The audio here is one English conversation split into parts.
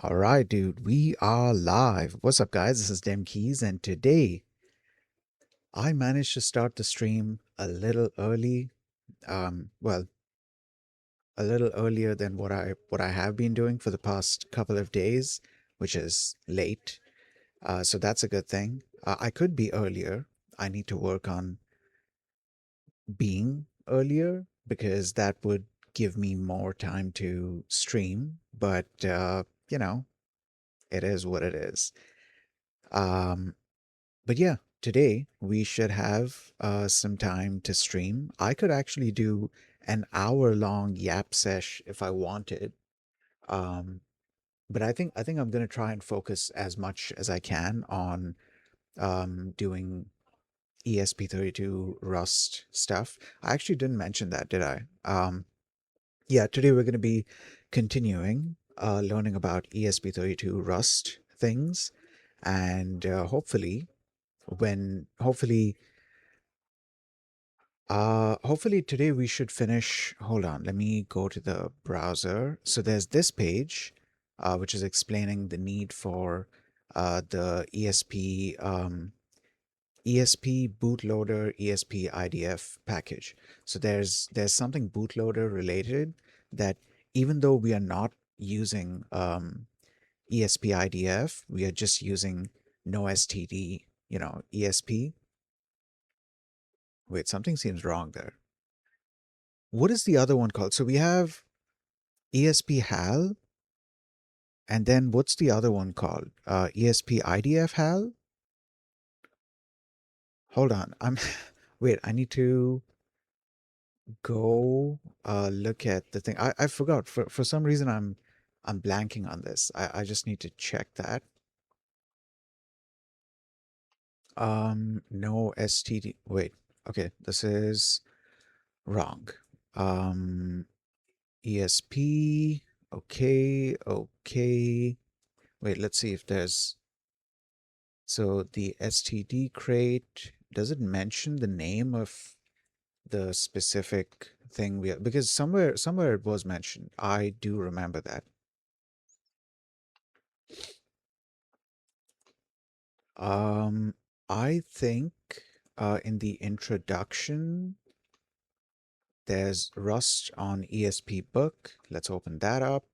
All right, dude, we are live. What's up, guys? This is Dem Keys, and today I managed to start the stream a little early. Well, a little earlier than what I have been doing for the past couple of days, which is late. So that's a good thing. I could be earlier. I need to work on being earlier because that would give me more time to stream. But it is what it is. Um, But yeah, today we should have some time to stream. I could actually do an hour-long yap sesh if I wanted. Um, but I think I'm gonna try and focus as much as I can on doing ESP32 Rust stuff. I actually didn't mention that, did I? Yeah, today we're gonna be continuing learning about ESP32 Rust things, and hopefully hopefully today we should finish. Hold on, let me go to the browser. So there's this page, which is explaining the need for the ESP bootloader ESP IDF package. So there's something bootloader related that even though we are not using ESP IDF, we are just using no STD, ESP. Wait, something seems wrong there. What is the other one called? So we have ESP HAL, and then what's the other one called? ESP IDF HAL? Hold on. Wait, I need to go look at the thing. I forgot. For some reason I'm blanking on this. I just need to check that. No STD. Wait. Okay, this is wrong. Um ESP. Okay. Wait, let's see if there's. So the STD crate, does it mention the name of the specific thing because somewhere it was mentioned. I do remember that. Um, I think in the introduction there's Rust on ESP book. Let's open that up.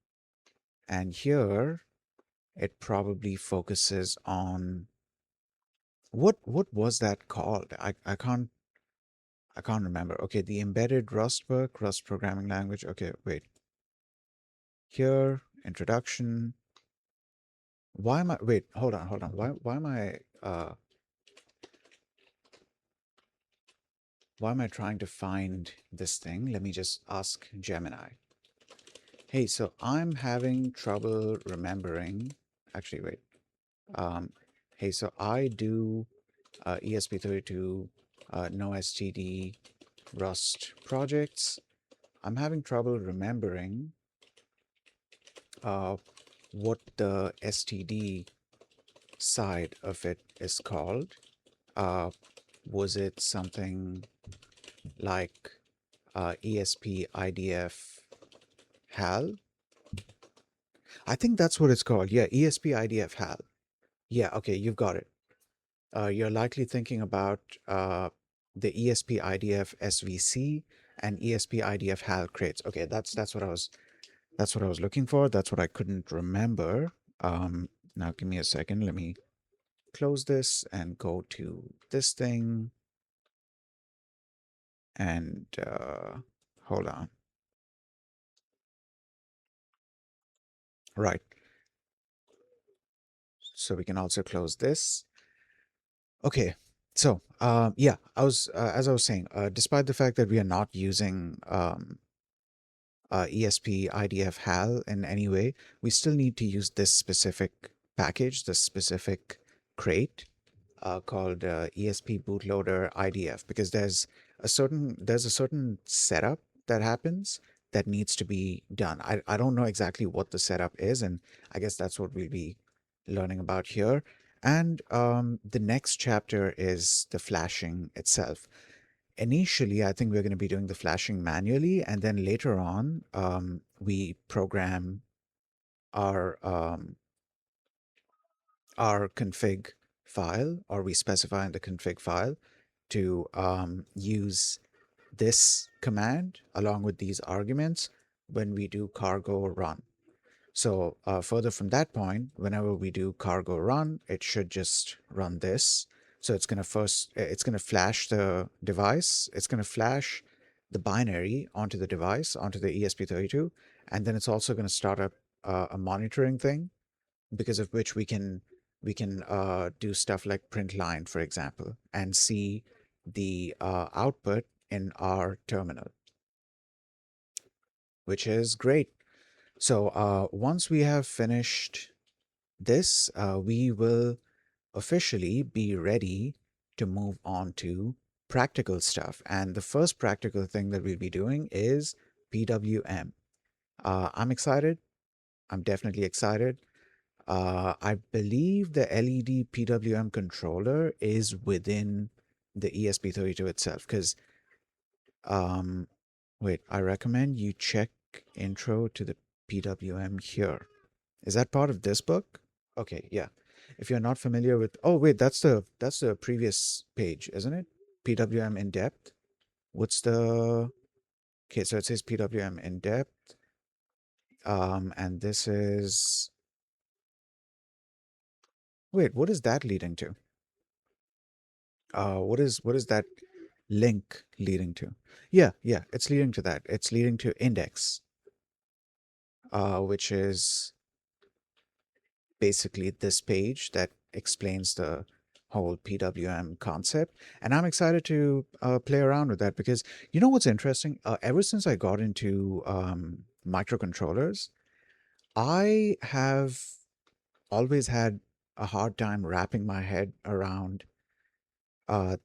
And here it probably focuses on what was that called? I can't remember. Okay, the embedded Rust book, Rust programming language. Okay, wait. Here, introduction. Why am I, wait, hold on. Why am I trying to find this thing? Let me just ask Gemini. Hey, so I'm having trouble remembering. Actually, wait. Um, hey, so I do ESP32 no STD Rust projects. I'm having trouble remembering what the STD side of it is called. Was it something like ESP IDF HAL? I think that's what it's called. Yeah, ESP IDF HAL. Yeah, okay, you've got it. You're likely thinking about the ESP IDF SVC and ESP IDF HAL crates. Okay, that's what I was looking for. That's what I couldn't remember. Now give me a second. Let me close this and go to this thing. And hold on. Right. So we can also close this. Okay. So yeah, as I was saying, despite the fact that we are not using ESP IDF HAL in any way, we still need to use this specific package, this specific crate called ESP bootloader IDF, because there's a certain setup that happens that needs to be done. I don't know exactly what the setup is, and I guess that's what we'll be learning about here. And the next chapter is the flashing itself. Initially, I think we're going to be doing the flashing manually, and then later on, we program our config file, or we specify in the config file to use this command along with these arguments when we do cargo run. So further from that point, whenever we do cargo run, it should just run this. So it's going to it's going to flash the device. It's going to flash the binary onto the device, onto the ESP32. And then it's also going to start up a monitoring thing, because of which we can do stuff like print line, for example, and see the output in our terminal, which is great. So once we have finished this, we will officially be ready to move on to practical stuff. And the first practical thing that we'll be doing is PWM. I'm excited. I'm definitely excited. I believe the LED PWM controller is within the ESP32 itself, because wait, I recommend you check intro to the PWM here. Is that part of this book? Okay, yeah. If you're not familiar with, oh wait, that's the previous page, isn't it? PWM in depth. What's the, okay, so it says PWM in depth. And this is, wait, what is that leading to? What is that link leading to? Yeah, yeah, it's leading to that. It's leading to index, which is basically this page that explains the whole PWM concept. And I'm excited to play around with that, because you know what's interesting? Ever since I got into microcontrollers, I have always had a hard time wrapping my head around uh,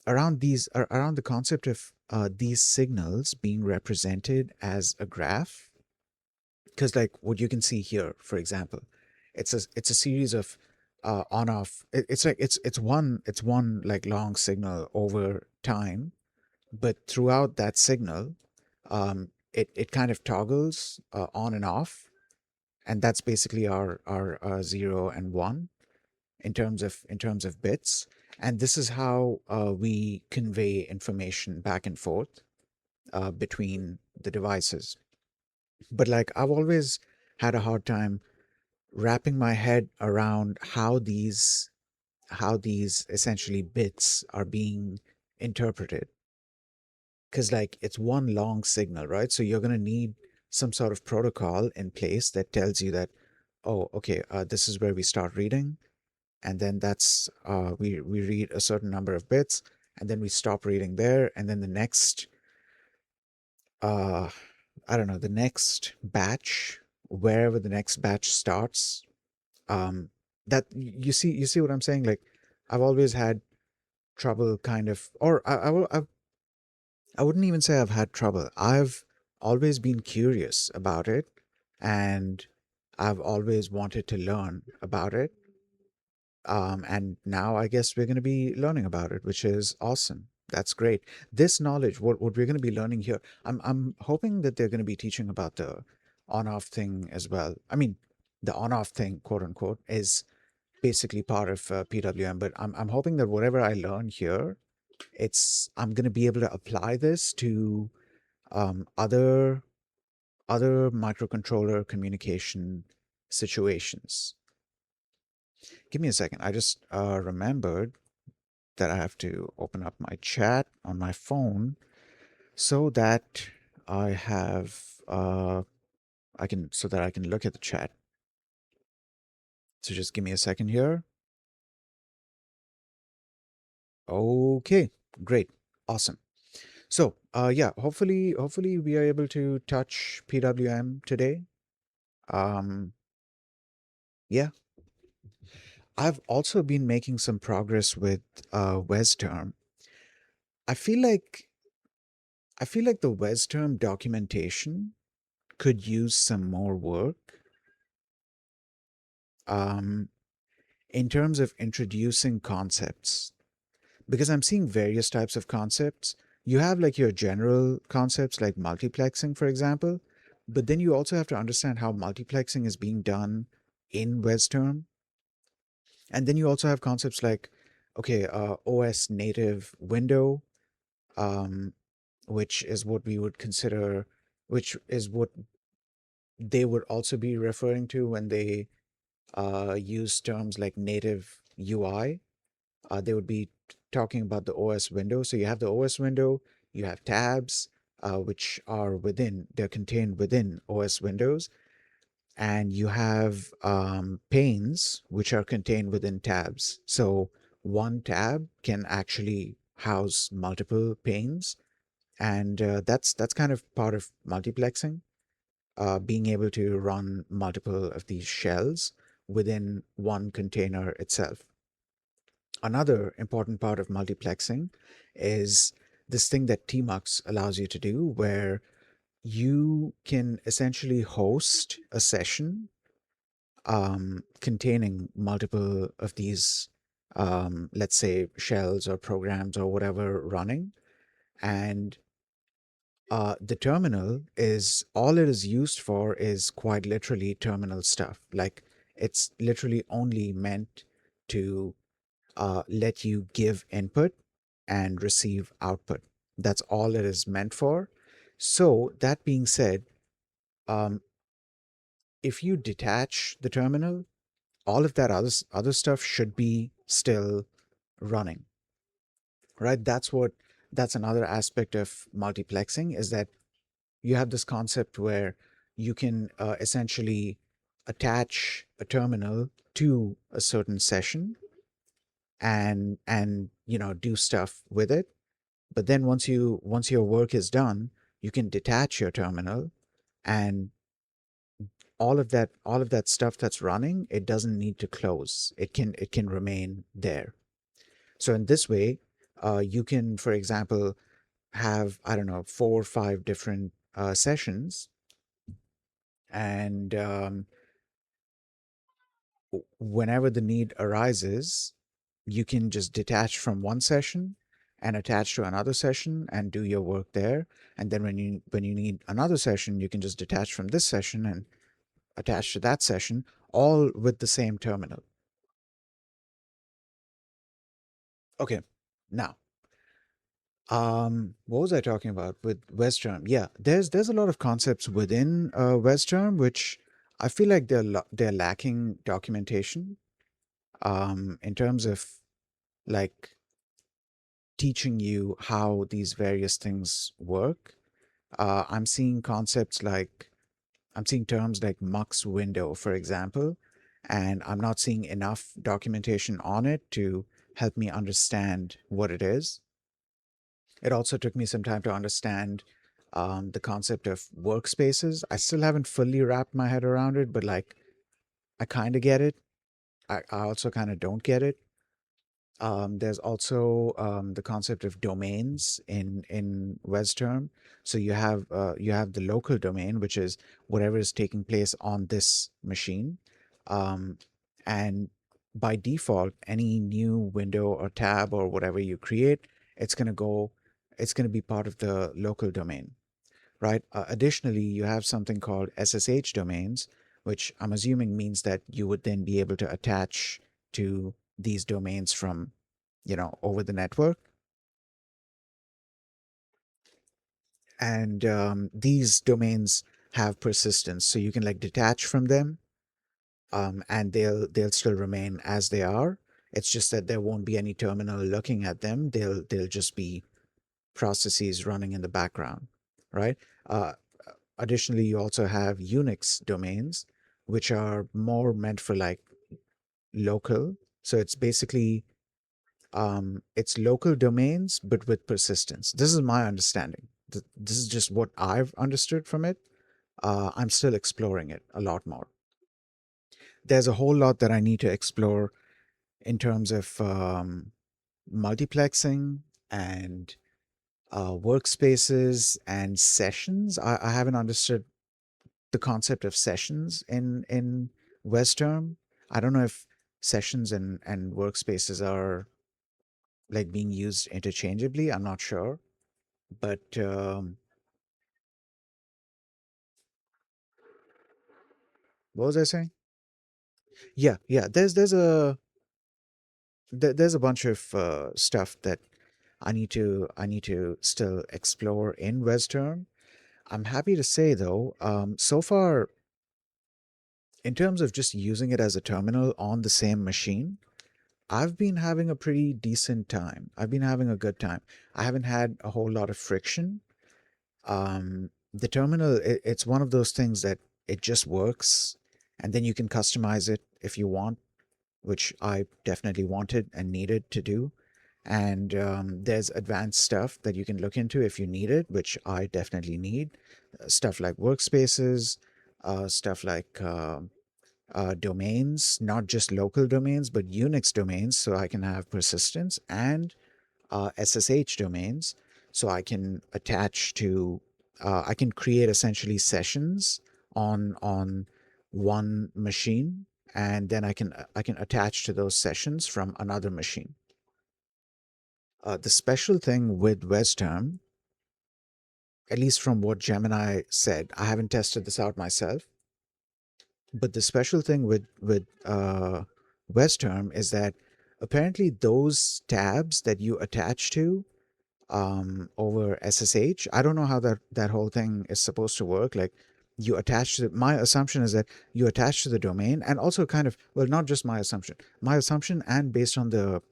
around the concept of these signals being represented as a graph. Because like what you can see here, for example, it's a series of on off. It's like it's one like long signal over time, but throughout that signal, it kind of toggles on and off, and that's basically our 0 and 1 in terms of bits. And this is how we convey information back and forth between the devices. But like I've always had a hard time wrapping my head around how these essentially bits are being interpreted, because like it's one long signal, right? So you're going to need some sort of protocol in place that tells you that, oh, okay, this is where we start reading, and then that's we read a certain number of bits, and then we stop reading there, and then the next uh I don't know, the next batch, wherever the next batch starts, um that you see what I'm saying? Like I've always had trouble kind of, or I wouldn't even say I've had trouble. I've always been curious about it, and I've always wanted to learn about it. And now I guess we're going to be learning about it, which is awesome. That's great. This knowledge, what we're going to be learning here, I'm hoping that they're going to be teaching about the on-off thing as well. I mean, the on-off thing, quote unquote, is basically part of PWM. But I'm hoping that whatever I learn here, I'm going to be able to apply this to other microcontroller communication situations. Give me a second. I just remembered that I have to open up my chat on my phone so that I have so that I can look at the chat. So just give me a second here. Okay, great, awesome. So yeah, hopefully we are able to touch PWM today. Yeah, I've also been making some progress with WezTerm. I feel like the WezTerm documentation could use some more work um, in terms of introducing concepts, because I'm seeing various types of concepts. You have like your general concepts like multiplexing, for example, But then you also have to understand how multiplexing is being done in WezTerm. And then you also have concepts like, okay, OS native window, um, which is what we would consider, which is what they would also be referring to when they use terms like native UI. They would be talking about the OS window. So you have the OS window, you have tabs, which are they're contained within OS windows, and you have panes, which are contained within tabs. So one tab can actually house multiple panes, and that's kind of part of multiplexing, being able to run multiple of these shells within one container itself. Another important part of multiplexing is this thing that tmux allows you to do, where you can essentially host a session containing multiple of these, let's say, shells or programs or whatever running. And the terminal is all it is used for is quite literally terminal stuff. Like, it's literally only meant to let you give input and receive output. That's all it is meant for. So that being said, um, if you detach the terminal, all of that other stuff should be still running, right? That's another aspect of multiplexing, is that you have this concept where you can essentially attach a terminal to a certain session and do stuff with it. But then once your work is done, you can detach your terminal, and all of that stuff that's running, it doesn't need to close. It can remain there. So in this way, you can, for example, have, I don't know, 4 or 5 different sessions, and whenever the need arises, you can just detach from one session and attach to another session and do your work there. And then when you need another session, you can just detach from this session and attach to that session, all with the same terminal. Okay, now, what was I talking about with WezTerm? Yeah, there's a lot of concepts within WezTerm which I feel like they're lacking documentation, in terms of, like, teaching you how these various things work. I'm seeing concepts like, I'm seeing terms like mux window, for example, and I'm not seeing enough documentation on it to help me understand what it is. It also took me some time to understand the concept of workspaces. I still haven't fully wrapped my head around it, but like, I kind of get it. I also kind of don't get it. There's also the concept of domains in WezTerm. So you have the local domain, which is whatever is taking place on this machine, um, and by default, any new window or tab or whatever you create, it's gonna go, it's gonna be part of the local domain, right? Additionally, you have something called SSH domains, which I'm assuming means that you would then be able to attach to these domains from, over the network. And these domains have persistence, so you can like detach from them, and they'll still remain as they are. It's just that there won't be any terminal looking at them. They'll just be processes running in the background, right? Uh, Additionally, you also have Unix domains, which are more meant for like local. So it's basically it's local domains, but with persistence. This is my understanding. This is just what I've understood from it. I'm still exploring it a lot more. There's a whole lot that I need to explore in terms of multiplexing and workspaces and sessions. I haven't understood the concept of sessions in WezTerm. I don't know if sessions and workspaces are like being used interchangeably. I'm not sure, but What was I saying? Yeah, yeah. There's a bunch of stuff that I need to still explore in WezTerm. I'm happy to say though, so far in terms of just using it as a terminal on the same machine, I've been having a pretty decent time. I've been having a good time. I haven't had a whole lot of friction. The terminal, it's one of those things that it just works, and then you can customize it if you want, which I definitely wanted and needed to do. And there's advanced stuff that you can look into if you need it, which I definitely need. Stuff like workspaces, stuff like domains, not just local domains, but Unix domains, so I can have persistence, and SSH domains, so I can attach to, I can create essentially sessions on one machine, and then I can attach to those sessions from another machine. The special thing with WezTerm, at least from what Gemini said, I haven't tested this out myself, but the special thing with WezTerm is that apparently those tabs that you attach to over SSH, I don't know how that whole thing is supposed to work. Like you attach to my assumption is that you attach to the domain, and also kind of, well, not just my assumption, and based on the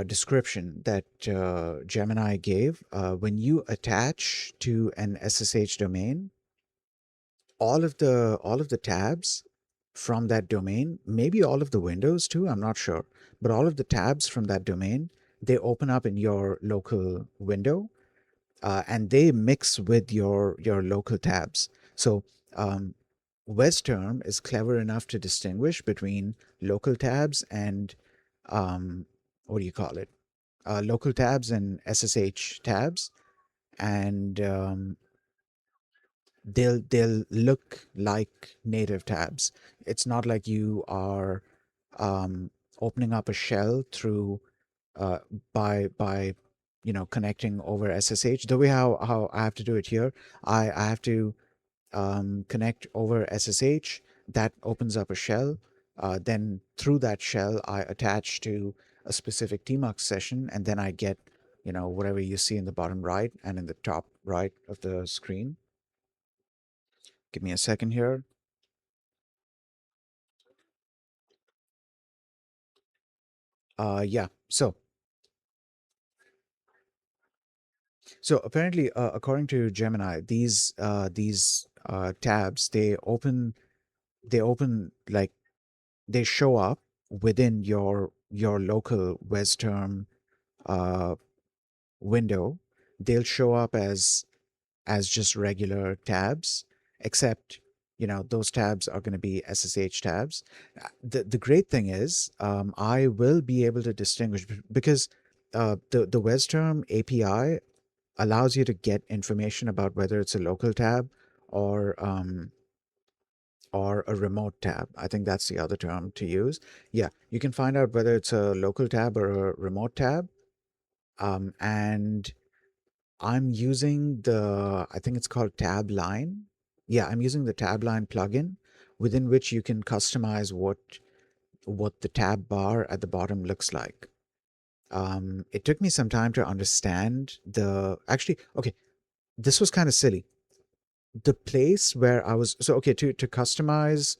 description that Gemini gave, when you attach to an SSH domain, all of the tabs from that domain, maybe all of the windows too, I'm not sure, but all of the tabs from that domain, they open up in your local window, and they mix with your local tabs. So WezTerm is clever enough to distinguish between local tabs and what do you call it? Local tabs and SSH tabs, and they'll look like native tabs. It's not like you are opening up a shell through uh, by connecting over SSH. The way how I have to do it here, I have to connect over SSH. That opens up a shell. Then through that shell, I attach to a specific tmux session, and then I get whatever you see in the bottom right and in the top right of the screen. Give me a second here. Yeah. So apparently, according to Gemini, these tabs, they open like they show up within your local WezTerm uh, window. They'll show up as just regular tabs, except those tabs are going to be SSH tabs. The great thing is, I will be able to distinguish because the WezTerm API allows you to get information about whether it's a local tab or or a remote tab. I think that's the other term to use. Yeah, you can find out whether it's a local tab or a remote tab. And I'm using I think it's called tabline. Yeah, I'm using the tabline plugin within which you can customize what the tab bar at the bottom looks like. It took me some time to understand actually, okay, this was kind of silly. The place where I was, so okay, to customize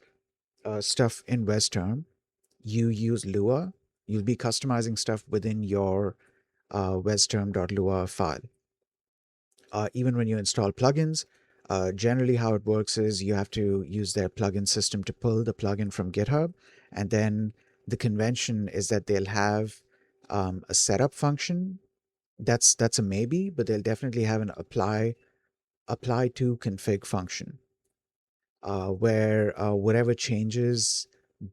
stuff in WezTerm, you use Lua. You'll be customizing stuff within your wezterm.lua file. Even when you install plugins, generally how it works is you have to use their plugin system to pull the plugin from GitHub, and then the convention is that they'll have a setup function. That's a maybe, but they'll definitely have an apply to config function, where whatever changes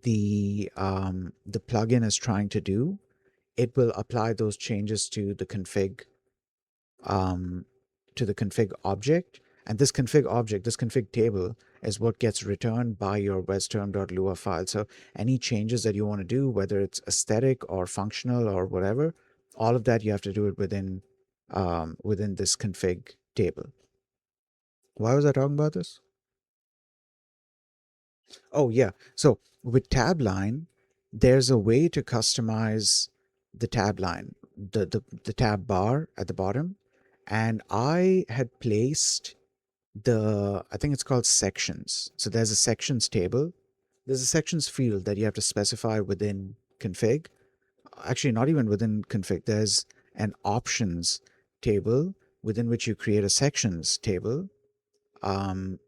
the plugin is trying to do, it will apply those changes um, to the config object. And this config object, this config table, is what gets returned by your wezterm.lua file. So any changes that you want to do, whether it's aesthetic or functional or whatever, all of that you have to do it within this config table. Why was I talking about this? Oh yeah. So with tabline, there's a way to customize the tabline, the tab bar at the bottom. And I had placed I think it's called sections. So there's a sections table. There's a sections field that you have to specify within config. Actually, not even within config. There's an options table within which you create a sections table. Um,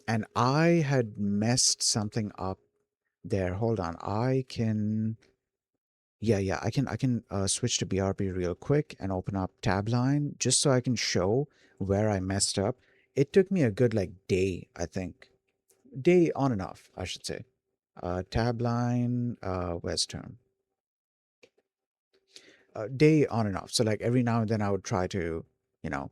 and I had messed something up there. Hold on. I can switch to BRB real quick and open up tabline just so I can show where I messed up. It took me a good like day, I think. Day on and off, I should say. Tabline, WezTerm. Day on and off. So like every now and then I would try to, you know,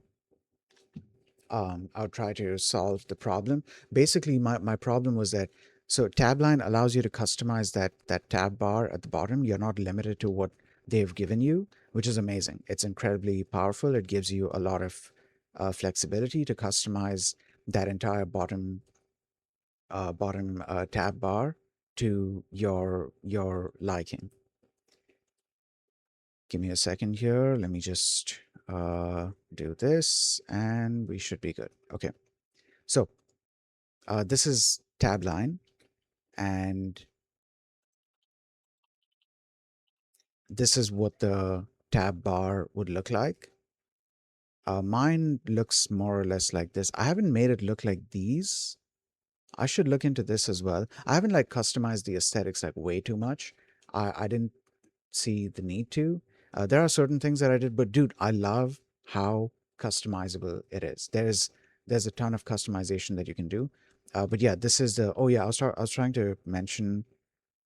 I would try to solve the problem. Basically, my problem was that so tabline allows you to customize that tab bar at the bottom. You're not limited to what they've given you, which is amazing. It's incredibly powerful. It gives you a lot of flexibility to customize that entire bottom tab bar to your liking. Give me a second here. Let me just do this, and we should be good. Okay. So this is tabline, and this is what the tab bar would look like. Mine looks more or less like this. I haven't made it look like these. I should look into this as well. I haven't like customized the aesthetics like way too much. I didn't see the need to. There are certain things that I did, but dude, I love how customizable it is. There's a ton of customization that you can do. But yeah, this is the. Oh yeah, I was trying to mention.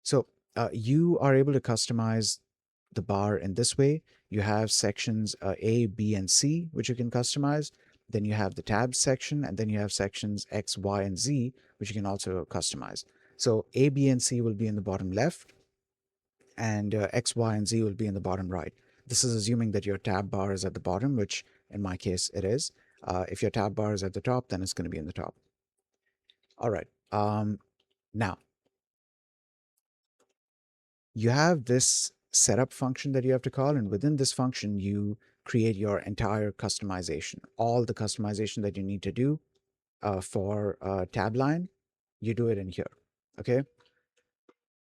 So you are able to customize the bar in this way. You have sections A, B, and C, which you can customize. Then you have the tabs section, and then you have sections X, Y, and Z, which you can also customize. So A, B, and C will be in the bottom left, and X, Y, and Z will be in the bottom right. This is assuming that your tab bar is at the bottom, which in my case it is. If your tab bar is at the top, then it's going to be in the top. All right. Now, you have this setup function that you have to call, and within this function, you create your entire customization. All the customization that you need to do for tabline, you do it in here. Okay.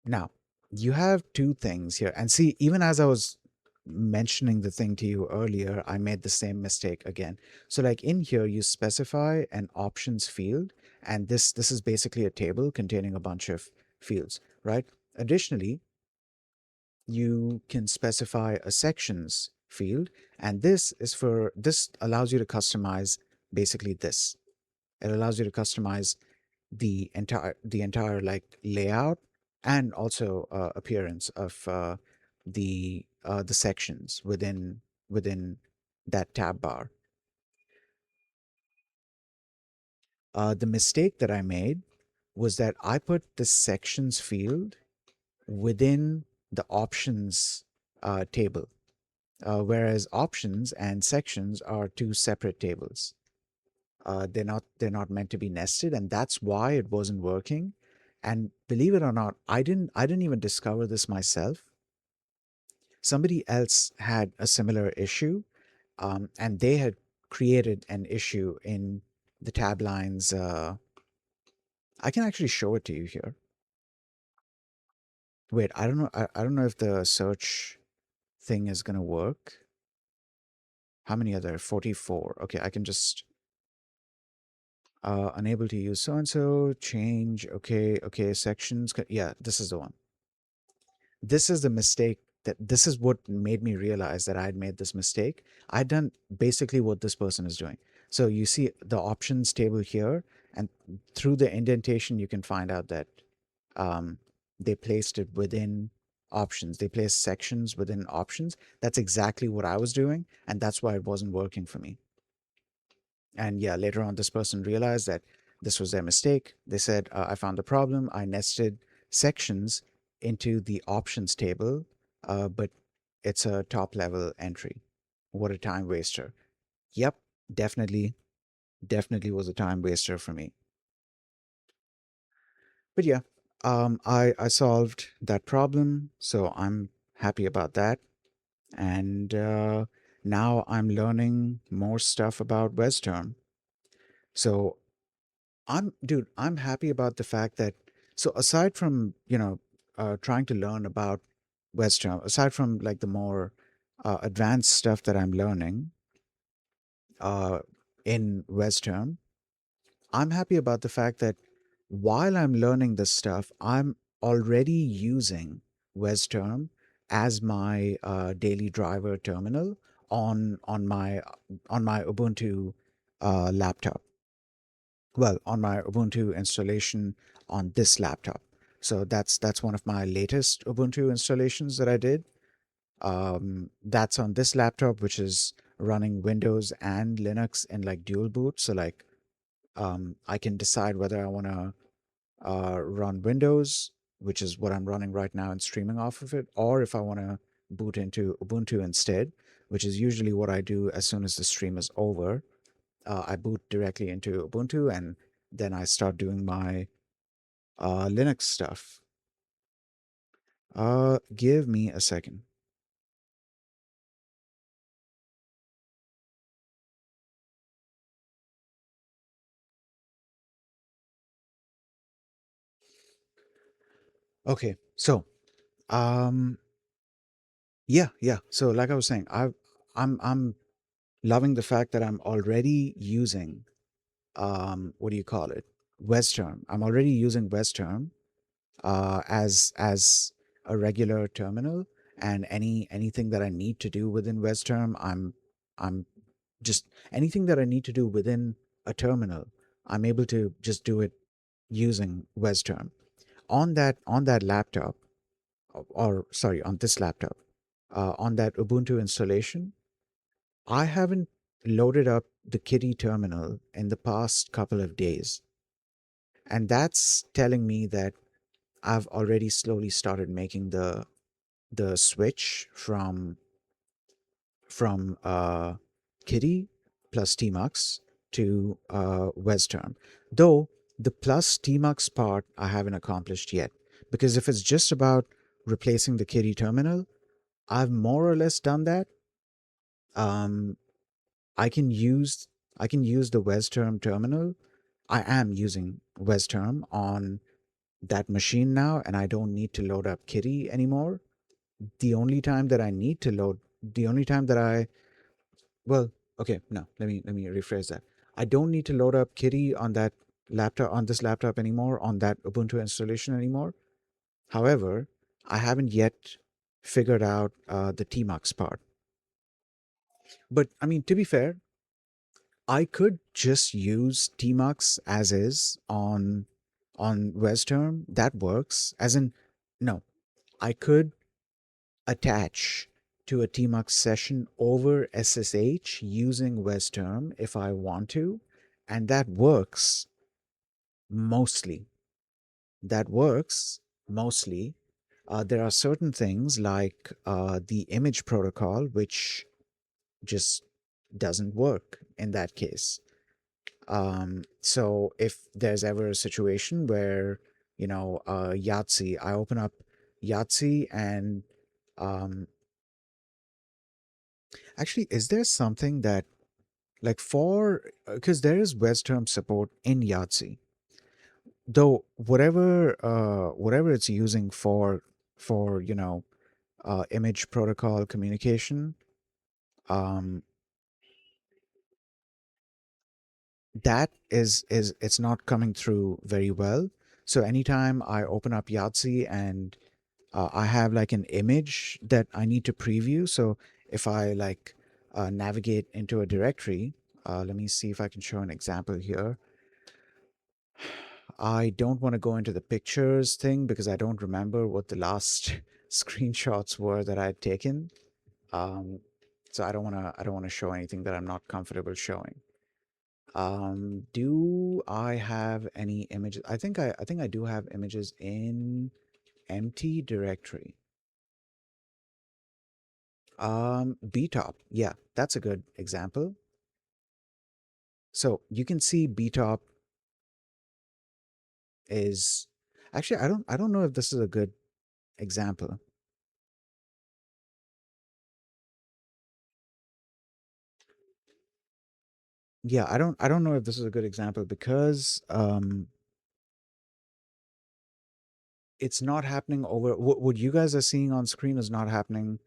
Now, you have two things here. And see, even as I was mentioning the thing to you earlier, I made the same mistake again. So like in here, you specify an options field, and this is basically a table containing a bunch of fields, right? Additionally, you can specify a sections field, and this allows you to customize basically this. It allows you to customize the entire like layout and also appearance of the sections within that tab bar. The mistake that I made was that I put the sections field within the options table, whereas options and sections are two separate tables. They're not meant to be nested, and that's why it wasn't working. And believe it or not, I didn't even discover this myself. Somebody else had a similar issue, and they had created an issue in the tab lines. I can actually show it to you here. Wait, I don't know. I don't know if the search thing is gonna work. How many are there? 44. Okay, I can just unable to use so and so, change. Okay, sections. Yeah, this is the one. This is the mistake this is what made me realize that I had made this mistake. I'd done basically what this person is doing. So you see the options table here, and through the indentation, you can find out that um, they placed it within options. They placed sections within options. That's exactly what I was doing, and that's why it wasn't working for me. And yeah, later on, this person realized that this was their mistake. They said, I found the problem. I nested sections into the options table, but it's a top level entry. What a time waster. Yep, definitely was a time waster for me. But yeah, I solved that problem, so I'm happy about that. And now I'm learning more stuff about WezTerm. So I'm happy about the fact that, so aside from, trying to learn about WezTerm, aside from like the more advanced stuff that I'm learning uh, in WezTerm, I'm happy about the fact that while I'm learning this stuff, I'm already using WezTerm as my daily driver terminal on my Ubuntu laptop. Well, on my Ubuntu installation on this laptop. So that's one of my latest Ubuntu installations that I did. That's on this laptop, which is running Windows and Linux in like dual boot. So like I can decide whether I want to run Windows, which is what I'm running right now and streaming off of it, or if I want to boot into Ubuntu instead, which is usually what I do as soon as the stream is over. I boot directly into Ubuntu and then I start doing my Linux stuff. Give me a second. Okay, so um, yeah. So like I was saying, I'm loving the fact that I'm already using what do you call it? WezTerm. I'm already using WezTerm as a regular terminal, and anything that I need to do within WezTerm, I'm just anything that I need to do within a terminal, I'm able to just do it using WezTerm on that laptop, or sorry, on this laptop, on that Ubuntu installation. I haven't loaded up the Kitty terminal in the past couple of days, and that's telling me that I've already slowly started making the switch from Kitty plus Tmux to WezTerm. Though the plus Tmux part I haven't accomplished yet, because if it's just about replacing the Kitty terminal, I've more or less done that. Um, I can use I can use the WezTerm terminal. I am using WezTerm on that machine now, and I don't need to load up Kitty anymore. The only time that I need to load, the only time that I, well, okay, no, let me rephrase that. I don't need to load up Kitty on that laptop, on this laptop anymore, on that Ubuntu installation anymore. However, I haven't yet figured out the Tmux part. But I mean, to be fair, I could just use Tmux as is on WezTerm. That works. As in, no, I could attach to a tmux session over SSH using WezTerm if I want to, and that works mostly. That works mostly. There are certain things like the image protocol, which just doesn't work in that case. So if there's ever a situation where, Yahtzee, I open up Yahtzee and um, actually, is there something that like for because there is WezTerm support in Yahtzee, though whatever it's using for image protocol communication, um, that is it's not coming through very well. So anytime I open up Yahtzee and I have like an image that I need to preview, so if I like navigate into a directory, let me see if I can show an example here. I don't want to go into the pictures thing because I don't remember what the last screenshots were that I had taken. Um, so I don't want to show anything that I'm not comfortable showing. Do I have any images? I think I do have images in empty directory. Btop. Yeah, that's a good example. So you can see Btop is Actually, I don't know if this is a good example. Yeah, I don't know if this is a good example because it's not happening over what you guys are seeing on screen is not happening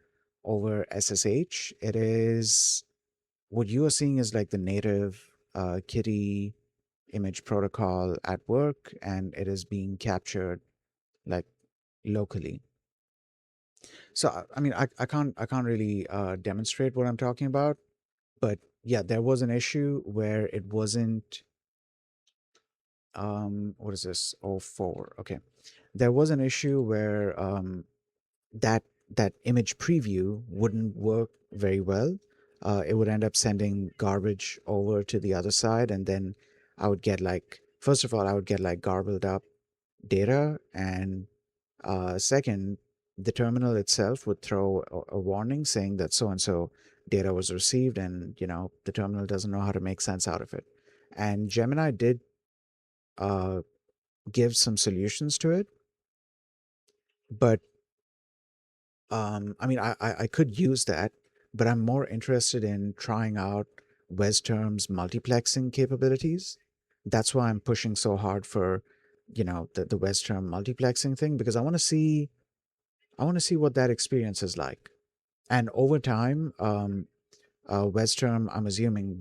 over SSH. It is what you are seeing is like the native Kitty image protocol at work, and it is being captured like locally. So I can't really demonstrate what I'm talking about, but yeah, there was an issue where it wasn't what is this? Oh, 04. Okay. There was an issue where that that image preview wouldn't work very well. It would end up sending garbage over to the other side, and then I would get like, first of all, I would get like garbled up data, and second, the terminal itself would throw a warning saying that so and so data was received, and the terminal doesn't know how to make sense out of it. And Gemini did uh, give some solutions to it, but I could use that, but I'm more interested in trying out WezTerm's multiplexing capabilities. That's why I'm pushing so hard for, the WezTerm multiplexing thing, because I want to see what that experience is like. And over time, WezTerm, I'm assuming,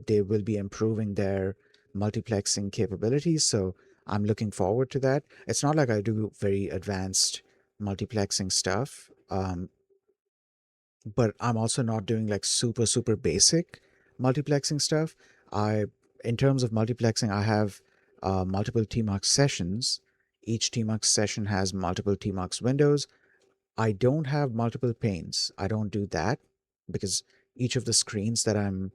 they will be improving their multiplexing capabilities. So I'm looking forward to that. It's not like I do very advanced multiplexing stuff, but I'm also not doing like super, super basic multiplexing stuff. In terms of multiplexing, I have multiple TMUX sessions. Each TMUX session has multiple TMUX windows. I don't have multiple panes. I don't do that because each of the screens that I'm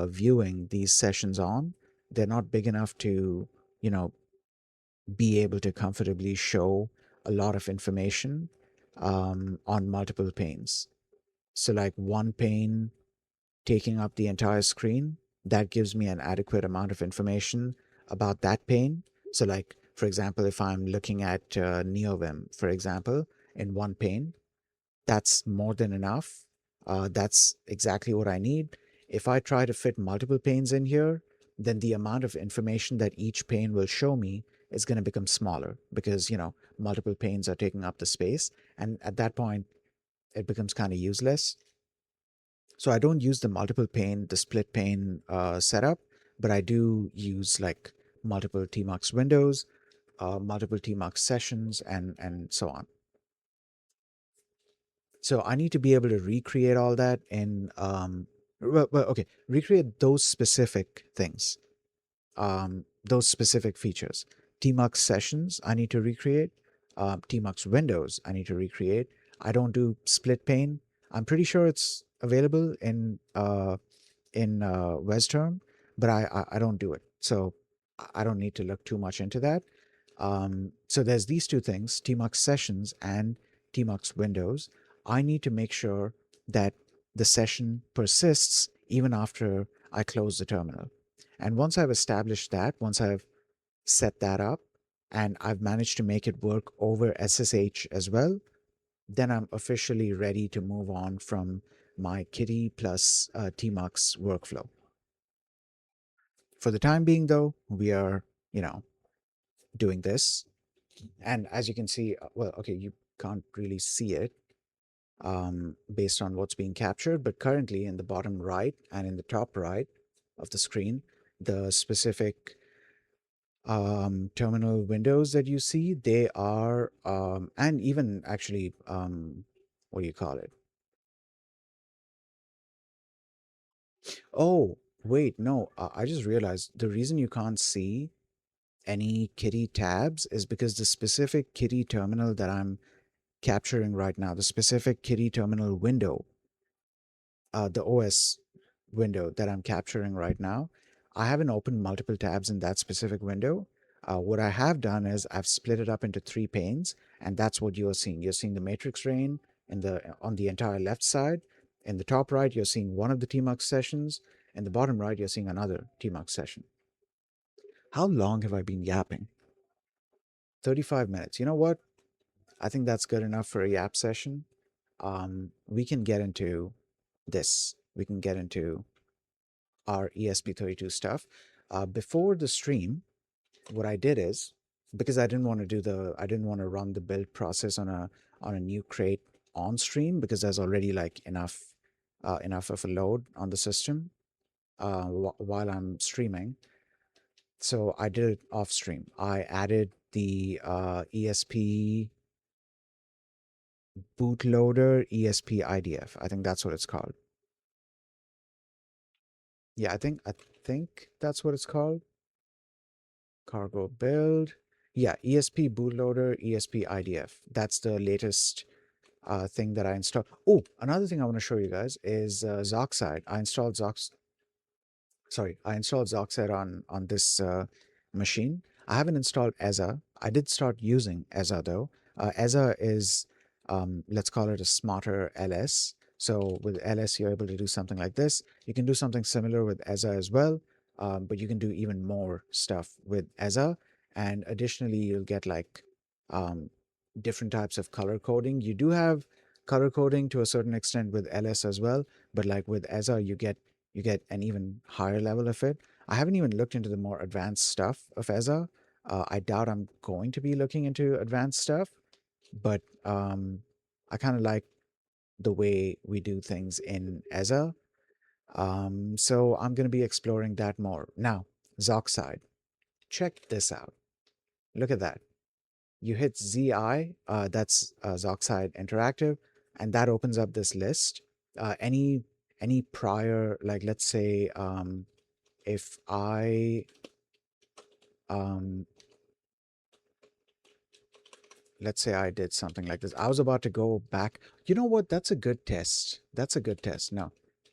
viewing these sessions on, they're not big enough to, you know, be able to comfortably show a lot of information on multiple panes. So, like one pane taking up the entire screen, that gives me an adequate amount of information about that pane. So, like, for example, if I'm looking at NeoVim, for example, in one pane, that's more than enough. That's exactly what I need. If I try to fit multiple panes in here, then the amount of information that each pane will show me is going to become smaller because, multiple panes are taking up the space. And at that point, it becomes kind of useless. So I don't use the split pane setup, but I do use like multiple tmux windows, multiple tmux sessions, and so on. So I need to be able to recreate all that in okay, recreate those specific things, those specific features. Tmux sessions I need to recreate. Tmux windows I need to recreate. I don't do split pane. I'm pretty sure it's available in WezTerm, but I don't do it. So I don't need to look too much into that. So there's these two things, tmux sessions and tmux windows. I need to make sure that the session persists even after I close the terminal. And once I've established that, once I've set that up, and I've managed to make it work over SSH as well, then I'm officially ready to move on from my Kitty plus tmux workflow. For the time being, though, we are, doing this. And as you can see, well, okay, you can't really see it based on what's being captured, but currently in the bottom right and in the top right of the screen, the specific terminal windows that you see, they are, and even actually, what do you call it? Oh, wait, no, I just realized the reason you can't see any Kitty tabs is because the specific Kitty terminal that I'm capturing right now, the specific Kitty terminal window, the OS window that I'm capturing right now, I haven't opened multiple tabs in that specific window. What I have done is I've split it up into three panes, and that's what you're seeing. You're seeing the matrix rain on the entire left side. In the top right, you're seeing one of the tmux sessions. In the bottom right, you're seeing another tmux session. How long have I been yapping? 35 minutes. You know what? I think that's good enough for a yap session. We can get into this. We can get into our ESP32 stuff. Before the stream, what I did is, because I didn't want to run the build process on a new crate on stream, because there's already like enough of a load on the system while I'm streaming. So I did it off stream. I added the ESP bootloader ESP IDF. I think that's what it's called. Yeah, I think that's what it's called. Cargo build. Yeah, ESP bootloader ESP IDF. That's the latest thing that I installed. Oh, another thing I want to show you guys is Zoxide. I installed Zoxide on this machine. I haven't installed EZA. I did start using EZA though. EZA is, let's call it a smarter LS. So with LS, you're able to do something like this. You can do something similar with EZA as well, but you can do even more stuff with EZA. And additionally, you'll get like different types of color coding. You do have color coding to a certain extent with LS as well, but like with EZA, you get an even higher level of it. I haven't even looked into the more advanced stuff of EZA. I doubt I'm going to be looking into advanced stuff, but I kind of like the way we do things in EZA. So I'm going to be exploring that more. Now, Zoxide, check this out. Look at that. You hit ZI, that's Zoxide Interactive, and that opens up this list. Any prior, like let's say, if I let's say I did something like this. I was about to go back. You know what? That's a good test. That's a good test. No.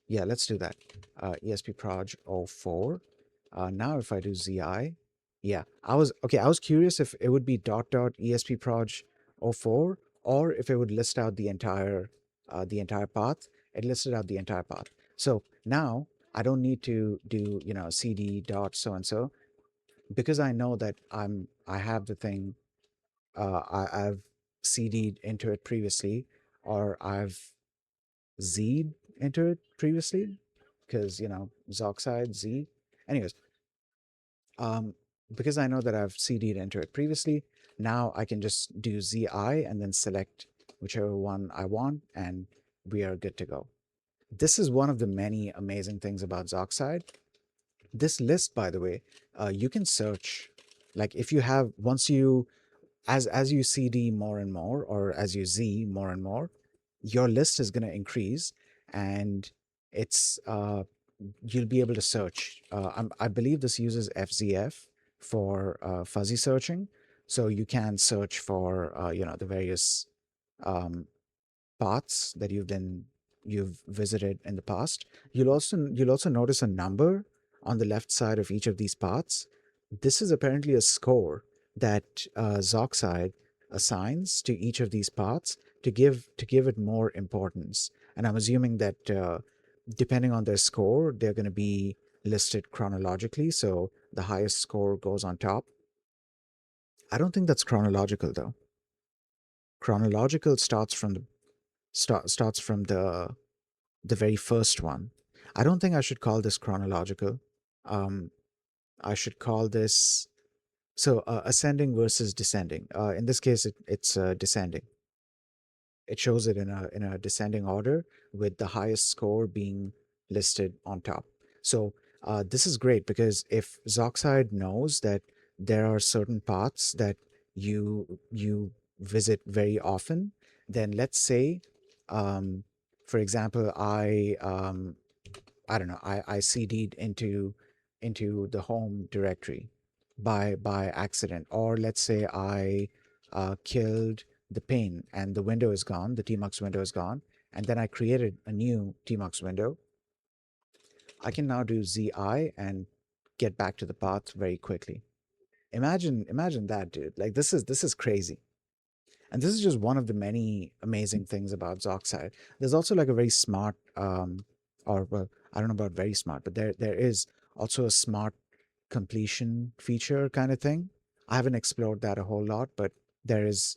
Yeah, let's do that. ESP Proj 04. Now if I do ZI, yeah, I was curious if it would be .ESP Proj 04 or if it would list out the entire path. It listed out the entire path. So now I don't need to do, cd dot so and so, because I know that I have the thing, I've CD'd into it previously, or I've Z'd into it previously, because, Zoxide, Z. Anyways, um, because I know that I've CD'd into it previously, now I can just do ZI and then select whichever one I want, and we are good to go. This is one of the many amazing things about Zoxide. This list, by the way, you can search. Like if you have, once you, as you CD more and more, or as you Z more and more, your list is going to increase, and it's you'll be able to search. I believe this uses FZF for fuzzy searching, so you can search for the various um, paths that you've visited in the past. You'll also notice a number on the left side of each of these paths. This is apparently a score that Zoxide assigns to each of these paths to give it more importance. And I'm assuming that depending on their score, they're going to be listed chronologically. So the highest score goes on top. I don't think that's chronological though. Chronological starts from the very first one. I don't think I should call this chronological. Um, I should call this ascending versus descending. In this case, it's descending. It shows it in a descending order, with the highest score being listed on top. So this is great, because if Zoxide knows that there are certain paths that you visit very often, then let's say, for example, I don't know, I CD'd into the home directory by accident, or let's say I killed the pane and the window is gone, the tmux window is gone, and then I created a new tmux window. I can now do zi and get back to the path very quickly. Imagine that, dude. Like this is crazy. And this is just one of the many amazing things about Zoxide. There's also like a very smart, or well, I don't know about very smart, but there is also a smart completion feature kind of thing. I haven't explored that a whole lot, but there is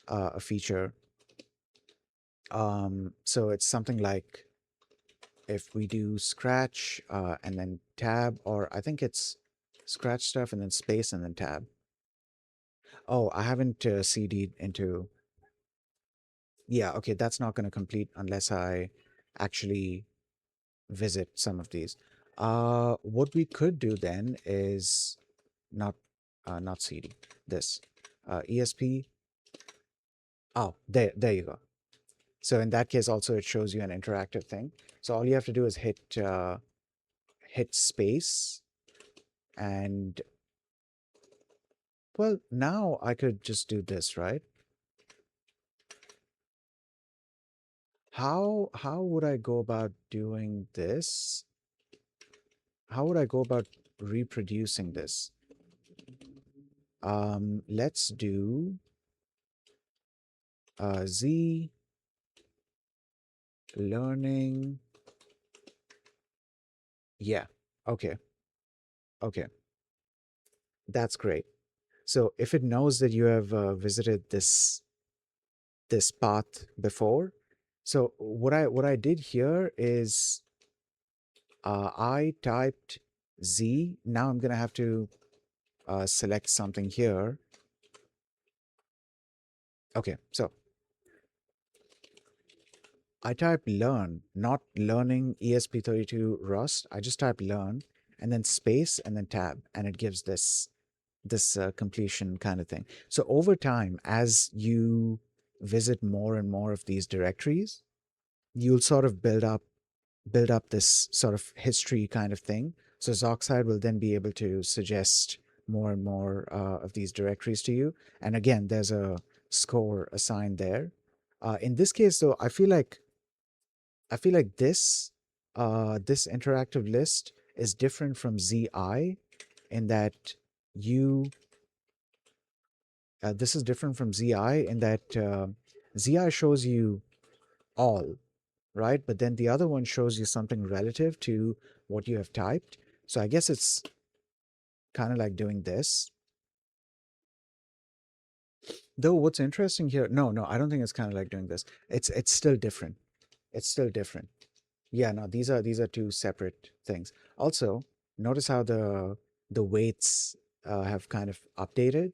a feature. So it's something like if we do scratch and then tab, or I think it's scratch stuff and then space and then tab. Oh, I haven't CD'd into. Yeah, okay, that's not going to complete unless I actually visit some of these. What we could do then is not not CD. This ESP. Oh, there you go. So in that case, also it shows you an interactive thing. So all you have to do is hit space, and well, now I could just do this, right? How would I go about doing this? How would I go about reproducing this? Let's do Z learning. Yeah. Okay. Okay. That's great. So if it knows that you have visited this path before, so what I did here is I typed Z. Now I'm gonna have to select something here. Okay, so I type learn, not learning ESP32 Rust. I just type learn and then space and then tab, and it gives this completion kind of thing. So over time, as you visit more and more of these directories, you'll sort of build up this sort of history kind of thing. So Zoxide will then be able to suggest more and more of these directories to you. And again, there's a score assigned there. In this case, though, I feel like this interactive list is different from ZI in that you this is different from ZI in that ZI shows you all, right? But then the other one shows you something relative to what you have typed. So I guess it's kind of like doing this. Though what's interesting here, no, I don't think it's kind of like doing this. It's still different. It's still different. Yeah, no, these are two separate things. Also, notice how the weights have kind of updated.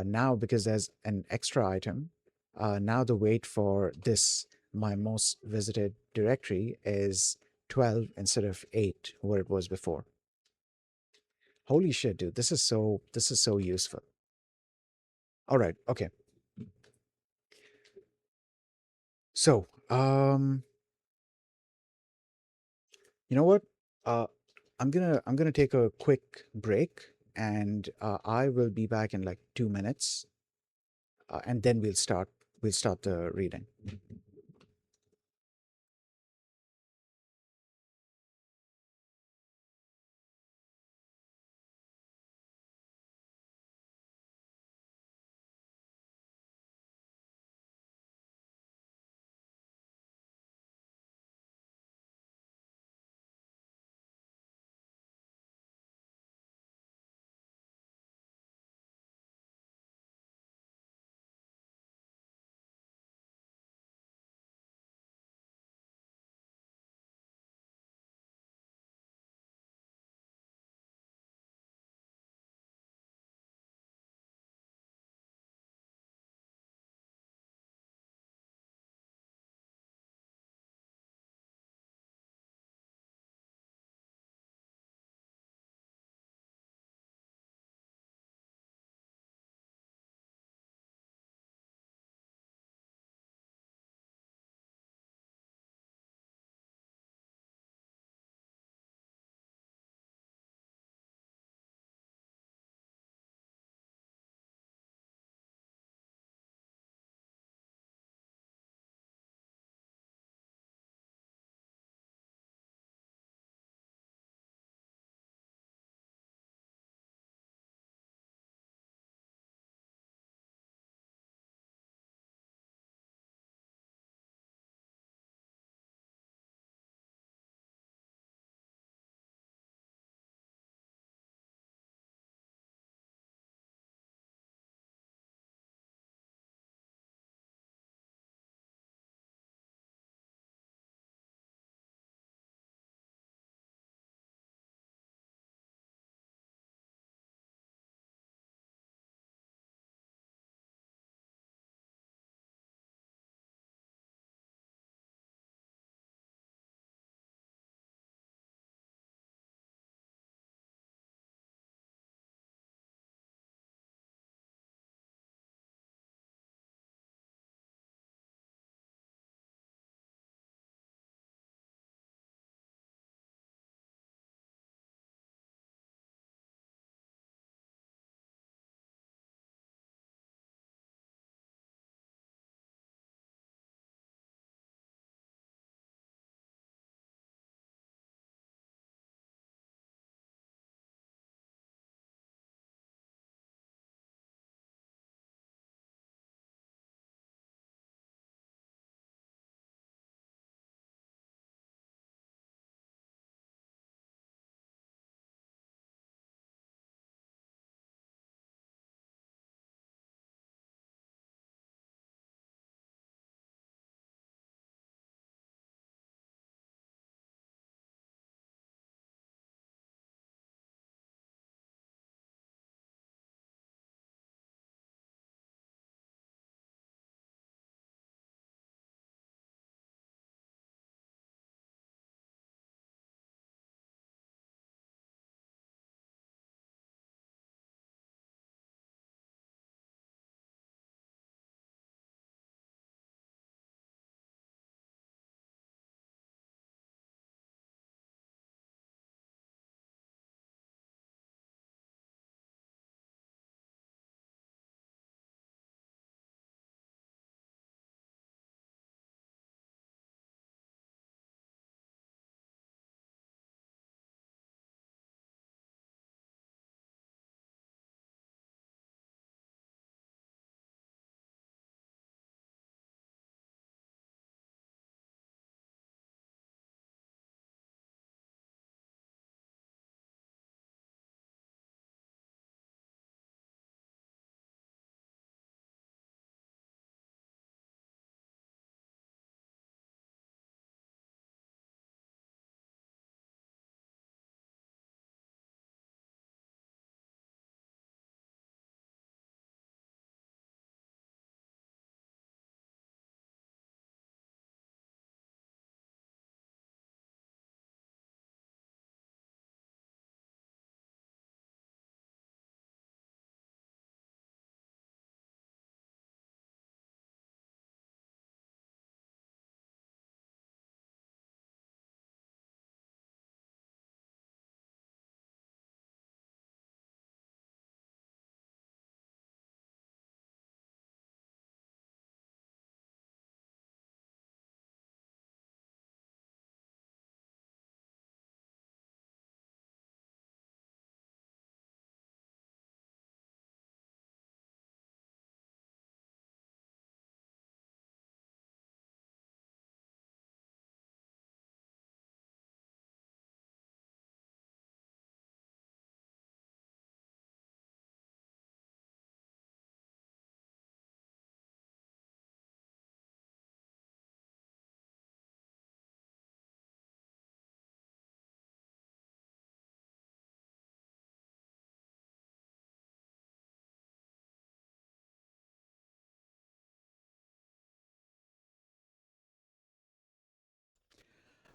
Now, because there's an extra item, now the weight for this, my most visited directory, is 12 instead of 8, where it was before. Holy shit, dude. This is so useful. All right, okay. So, you know what? Uh, I'm gonna take a quick break, and I will be back in like 2 minutes, and then we'll start the reading.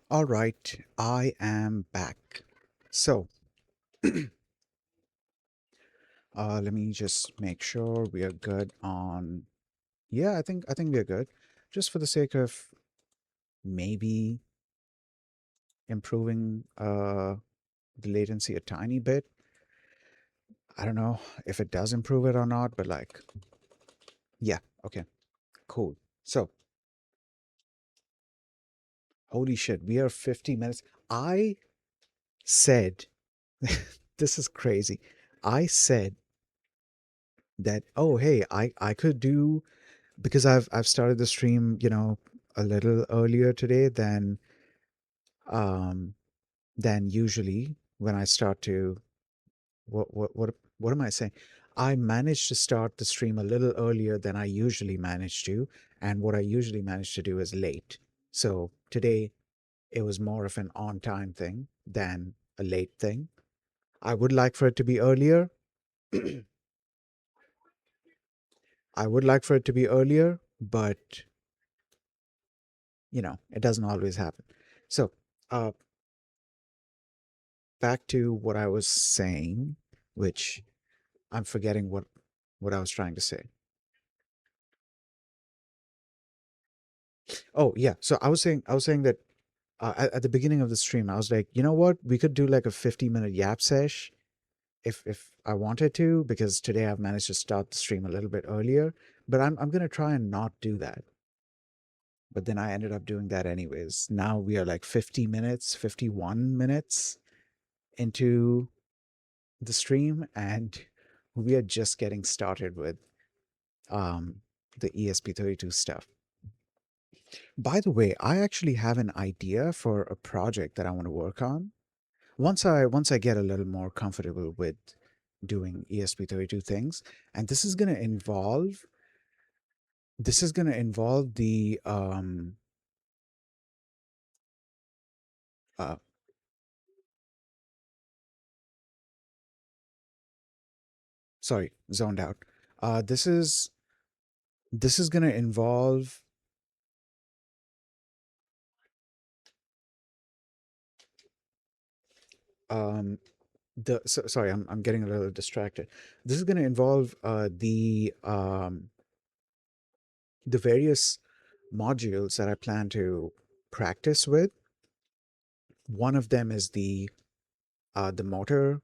All right, I am back. So, let me just make sure we are good on. Yeah, I think we are good. Just for the sake of maybe improving the latency a tiny bit. I don't know if it does improve it or not, but like, yeah, okay, cool. So, holy shit, we are 50 minutes. I said, this is crazy. I said that, oh, hey, I could do because I've started the stream, a little earlier today um than usually when I start to what am I saying? I managed to start the stream a little earlier than I usually manage to, and what I usually manage to do is late. So today it was more of an on time thing than a late thing. I would like for it to be earlier. I would like for it to be earlier, but it doesn't always happen. So, uh, back to what I was saying, which I'm forgetting what I was trying to say. Oh yeah, so I was saying that at the beginning of the stream, I was like, you know what, we could do like a 50-minute yap sesh if I wanted to, because today I've managed to start the stream a little bit earlier, but I'm gonna try and not do that. But then I ended up doing that anyways. Now we are like 50 minutes, 51 minutes into the stream, and we are just getting started with um, the ESP32 stuff. By the way, I actually have an idea for a project that I want to work on. Once I get a little more comfortable with doing ESP32 things, and this is going to involve the uh sorry, zoned out. This is going to involve um sorry, I'm getting a little distracted. This is going to involve the various modules that I plan to practice with. One of them is the motor,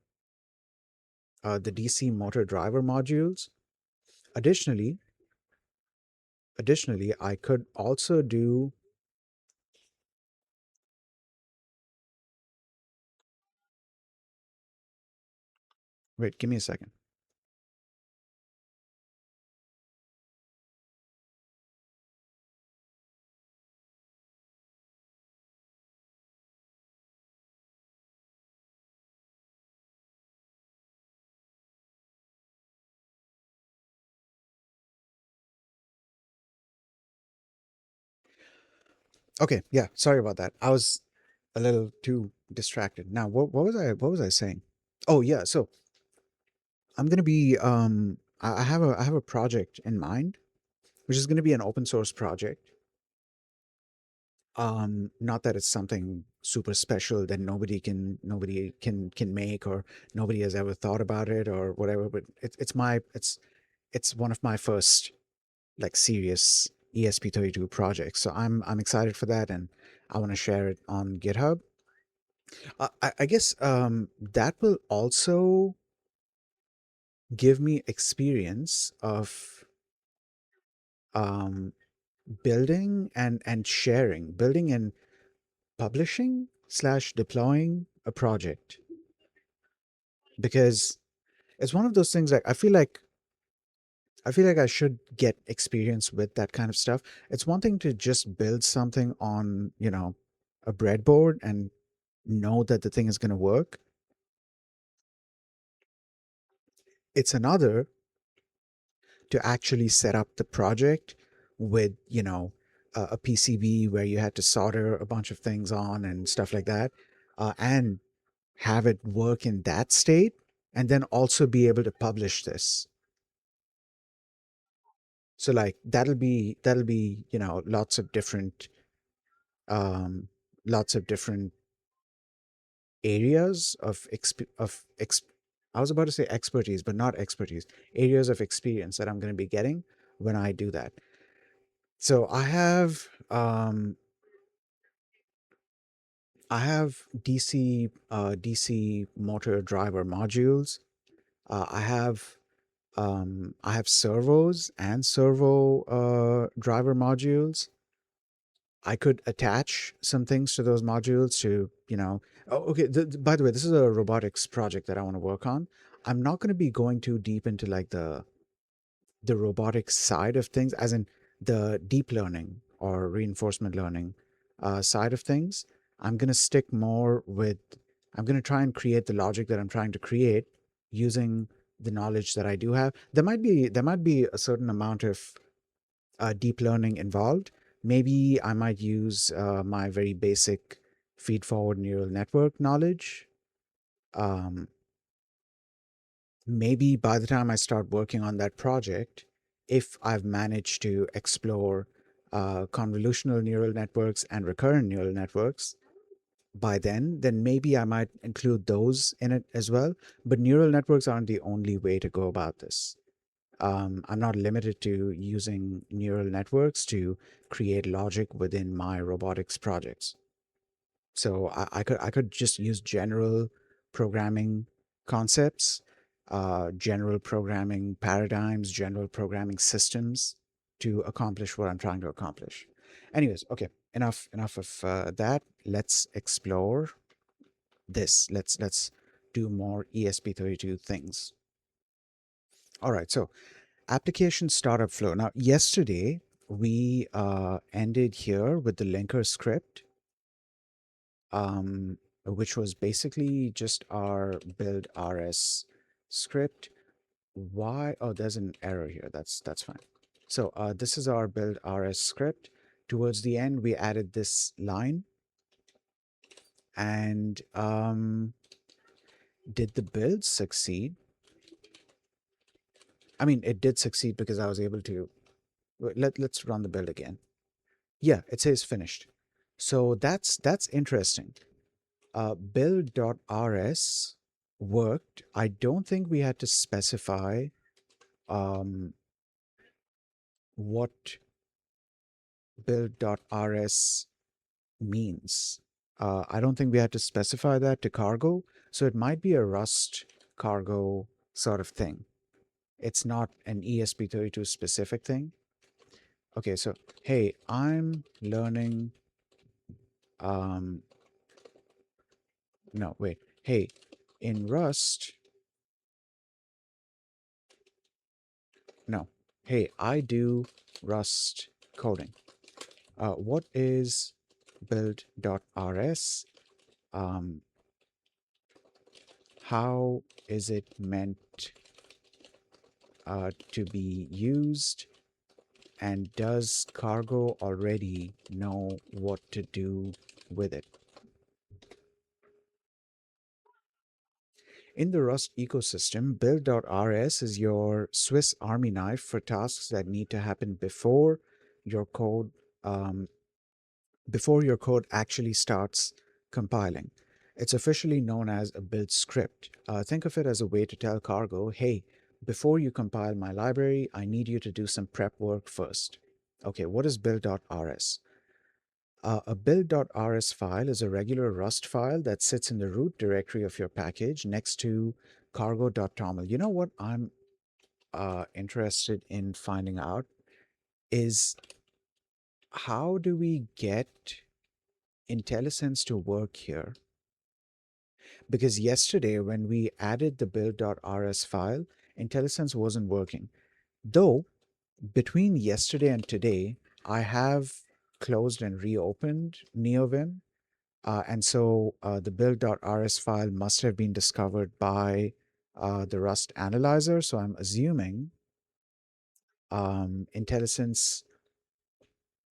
the DC motor driver modules. Additionally, additionally, I could also do. Wait, give me a second. Okay, yeah, sorry about that. I was a little too distracted. Now, what was I saying? Oh yeah, so I'm gonna be I have a project in mind, which is gonna be an open source project. Not that it's something super special that nobody can make, or nobody has ever thought about it or whatever, but it's one of my first like serious ESP32 projects. So I'm excited for that, and I want to share it on GitHub. I guess that will also give me experience of um, building and publishing slash deploying a project, because it's one of those things like I feel like I should get experience with that kind of stuff. It's one thing to just build something on, a breadboard and know that the thing is going to work. It's another to actually set up the project with, a PCB where you had to solder a bunch of things on and stuff like that, and have it work in that state, and then also be able to publish this. So like that'll be lots of different um lots of different areas of I was about to say expertise, but not expertise, areas of experience that I'm going to be getting when I do that. So I have DC motor driver modules. I have servos and servo driver modules. I could attach some things to those modules to, oh, okay. By the way, this is a robotics project that I want to work on. I'm not going to be going too deep into like the robotics side of things, as in the deep learning or reinforcement learning side of things. I'm going to stick more with, I'm going to try and create the logic that I'm trying to create using the knowledge that I do have. There might be a certain amount of deep learning involved. Maybe I might use my very basic feed forward neural network knowledge. Um, Maybe by the time I start working on that project, if I've managed to explore convolutional neural networks and recurrent neural networks, by then maybe I might include those in it as well. But neural networks aren't the only way to go about this. I'm not limited to using neural networks to create logic within my robotics projects. So I could just use general programming concepts, general programming paradigms, general programming systems to accomplish what I'm trying to accomplish. Anyways, okay, enough of that. Let's explore this. Let's do more ESP32 things. All right, so application startup flow. Now, yesterday we ended here with the linker script, which was basically just our build.rs script. Why? Oh, there's an error here. That's fine. So this is our build.rs script. Towards the end, we added this line. And did the build succeed? I mean, it did succeed because I was able to. Let's run the build again. Yeah, it says finished. So that's interesting. Build.rs worked. I don't think we had to specify um, what build.rs means. I don't think we had to specify that to cargo. So it might be a Rust cargo sort of thing. It's not an ESP32 specific thing. Okay, so hey, I'm learning. Um, no, wait. Hey, in Rust, no. Hey, I do Rust coding. What is build.rs? Um, how is it meant to be used? And does cargo already know what to do with it? In the Rust ecosystem, build.rs is your Swiss Army knife for tasks that need to happen your code um, before your code actually starts compiling. It's officially known as a build script. Think of it as a way to tell cargo, hey, before you compile my library, I need you to do some prep work first. Okay, what is build.rs? A build.rs file is a regular Rust file that sits in the root directory of your package next to cargo.toml. You know what I'm interested in finding out is how do we get IntelliSense to work here? Because yesterday when we added the build.rs file, IntelliSense wasn't working. Though between yesterday and today, I have closed and reopened NeoVim. And so the build.rs file must have been discovered by the Rust analyzer. So I'm assuming IntelliSense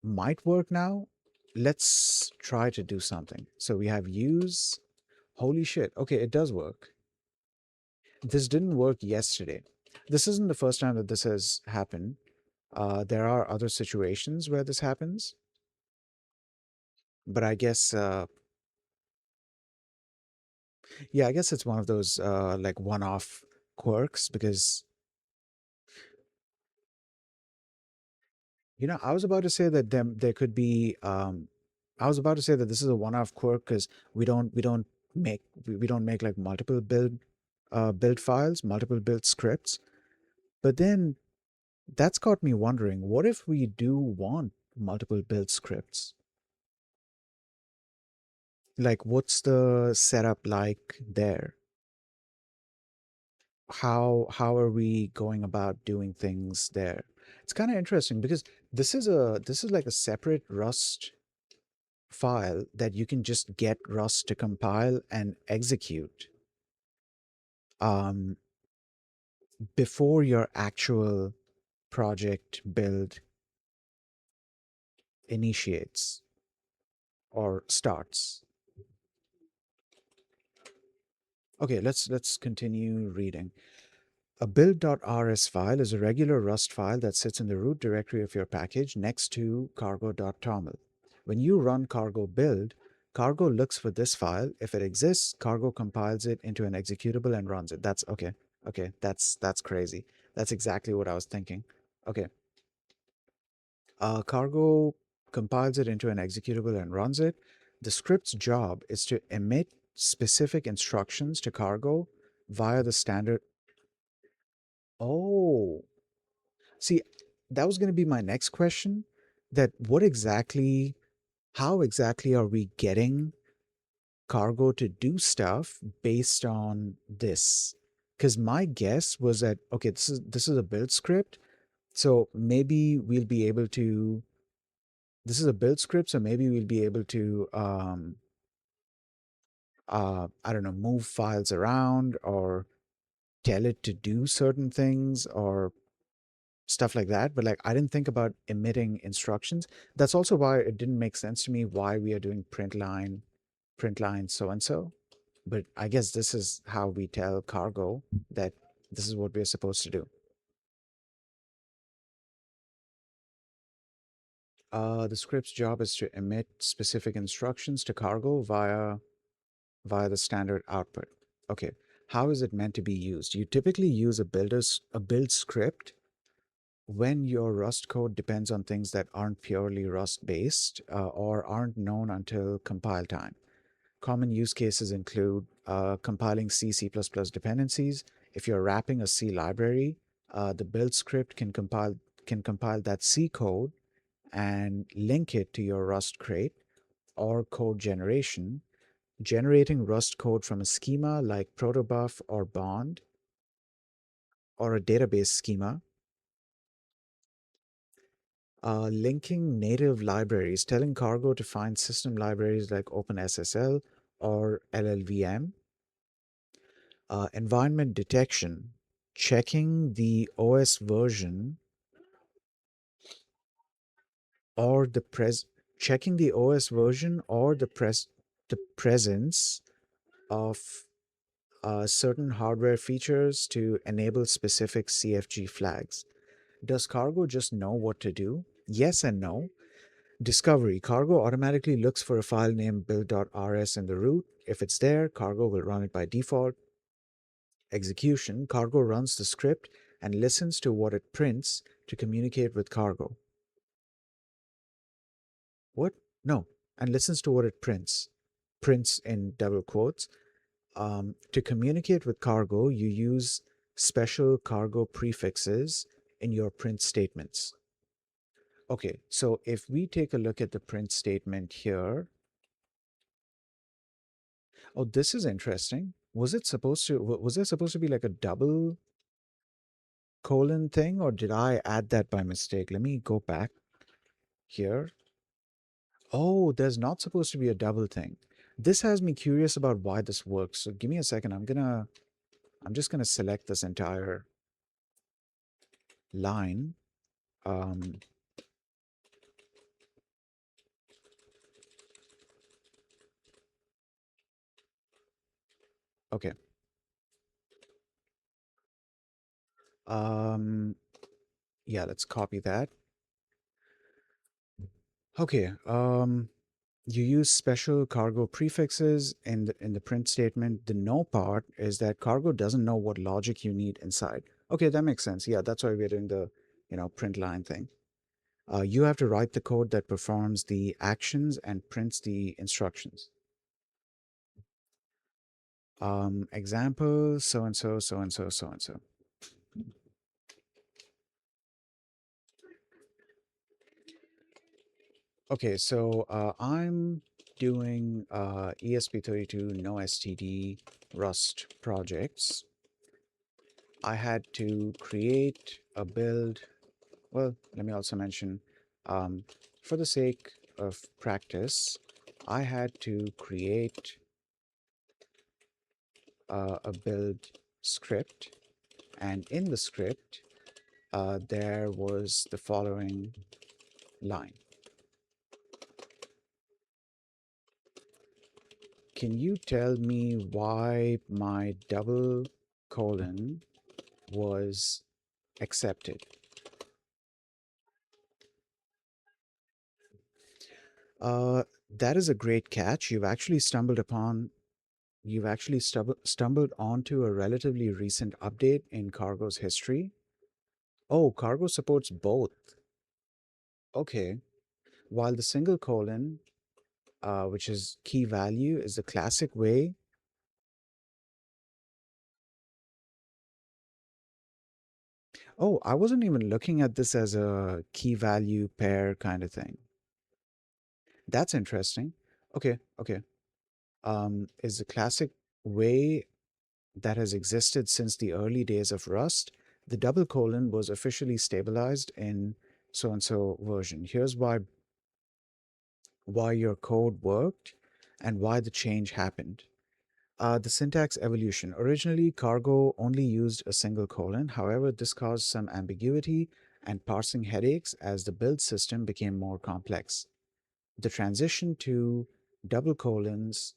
might work now. Let's try to do something. So we have use. Holy shit. Okay, it does work. This didn't work yesterday. This isn't the first time that this has happened. There are other situations where this happens. But I guess, yeah, I guess it's one of those like one-off quirks because, I was about to say that there could be, I was about to say that this is a one-off quirk because we don't make like multiple build files, multiple build scripts. But then that's got me wondering, what if we do want multiple build scripts? Like, what's the setup like there? How are we going about doing things there? It's kind of interesting because this is like a separate Rust file that you can just get Rust to compile and execute um, before your actual project build initiates or starts. Okay, let's continue reading. A build.rs file is a regular Rust file that sits in the root directory of your package next to cargo.toml. When you run cargo build, cargo looks for this file. If it exists, cargo compiles it into an executable and runs it. That's okay. Okay, that's crazy. That's exactly what I was thinking. Okay. Cargo compiles it into an executable and runs it. The script's job is to emit specific instructions to cargo via the standard. Oh, see, that was going to be my next question. That how exactly are we getting cargo to do stuff based on this? Because my guess was that, okay, this is a build script, so maybe we'll be able to. This is a build script, so maybe we'll be able to, I don't know, move files around or tell it to do certain things or stuff like that. But like, I didn't think about emitting instructions. That's also why it didn't make sense to me why we are doing print line so and so. But I guess this is how we tell cargo that this is what we're supposed to do. The script's job is to emit specific instructions to cargo via the standard output. Okay, how is it meant to be used? You typically use a build script when your Rust code depends on things that aren't purely Rust based or aren't known until compile time. Common use cases include compiling C++ dependencies. If you're wrapping a C library, the build script can compile that C code and link it to your Rust crate. Or code generation, generating Rust code from a schema like protobuf or bond or a database schema. Linking native libraries, telling cargo to find system libraries like OpenSSL or LLVM. Environment detection, checking the OS version or the pres checking the OS version or the presence of certain hardware features to enable specific CFG flags. Does cargo just know what to do? Yes and no. Discovery. Cargo automatically looks for a file named build.rs in the root. If it's there, cargo will run it by default. Execution. Cargo runs the script and listens to what it prints to communicate with cargo. What? No. And listens to what it prints. Prints in double quotes. To communicate with cargo, you use special cargo prefixes in your print statements. Okay, so if we take a look at the print statement here, oh, this is interesting. Was there supposed to be like a double colon thing, or did I add that by mistake? Let me go back here. Oh, there's not supposed to be a double thing. This has me curious about why this works. So give me a second. I'm just gonna select this entire line. Um, okay. Um, yeah, let's copy that. Okay. You use special cargo prefixes in the print statement. The no part is that cargo doesn't know what logic you need inside. Okay, that makes sense. Yeah, that's why we're doing the, print line thing. You have to write the code that performs the actions and prints the instructions. Example, so and so, so and so, so and so. Okay, so I'm doing ESP32 no STD Rust projects. I had to create a build. Well, let me also mention, um, for the sake of practice, I had to create a build script, and in the script, there was the following line. Can you tell me why my double colon was accepted? That is a great catch. You've actually stumbled onto a relatively recent update in Cargo's history. Oh, Cargo supports both. Okay. While the single colon, which is key value, is the classic way. Oh, I wasn't even looking at this as a key value pair kind of thing. That's interesting. Okay, okay. Is the classic way that has existed since the early days of Rust. The double colon was officially stabilized in so and so version. Here's why your code worked and why the change happened. The syntax evolution. Originally, Cargo only used a single colon. However, this caused some ambiguity and parsing headaches as the build system became more complex. The transition to double colons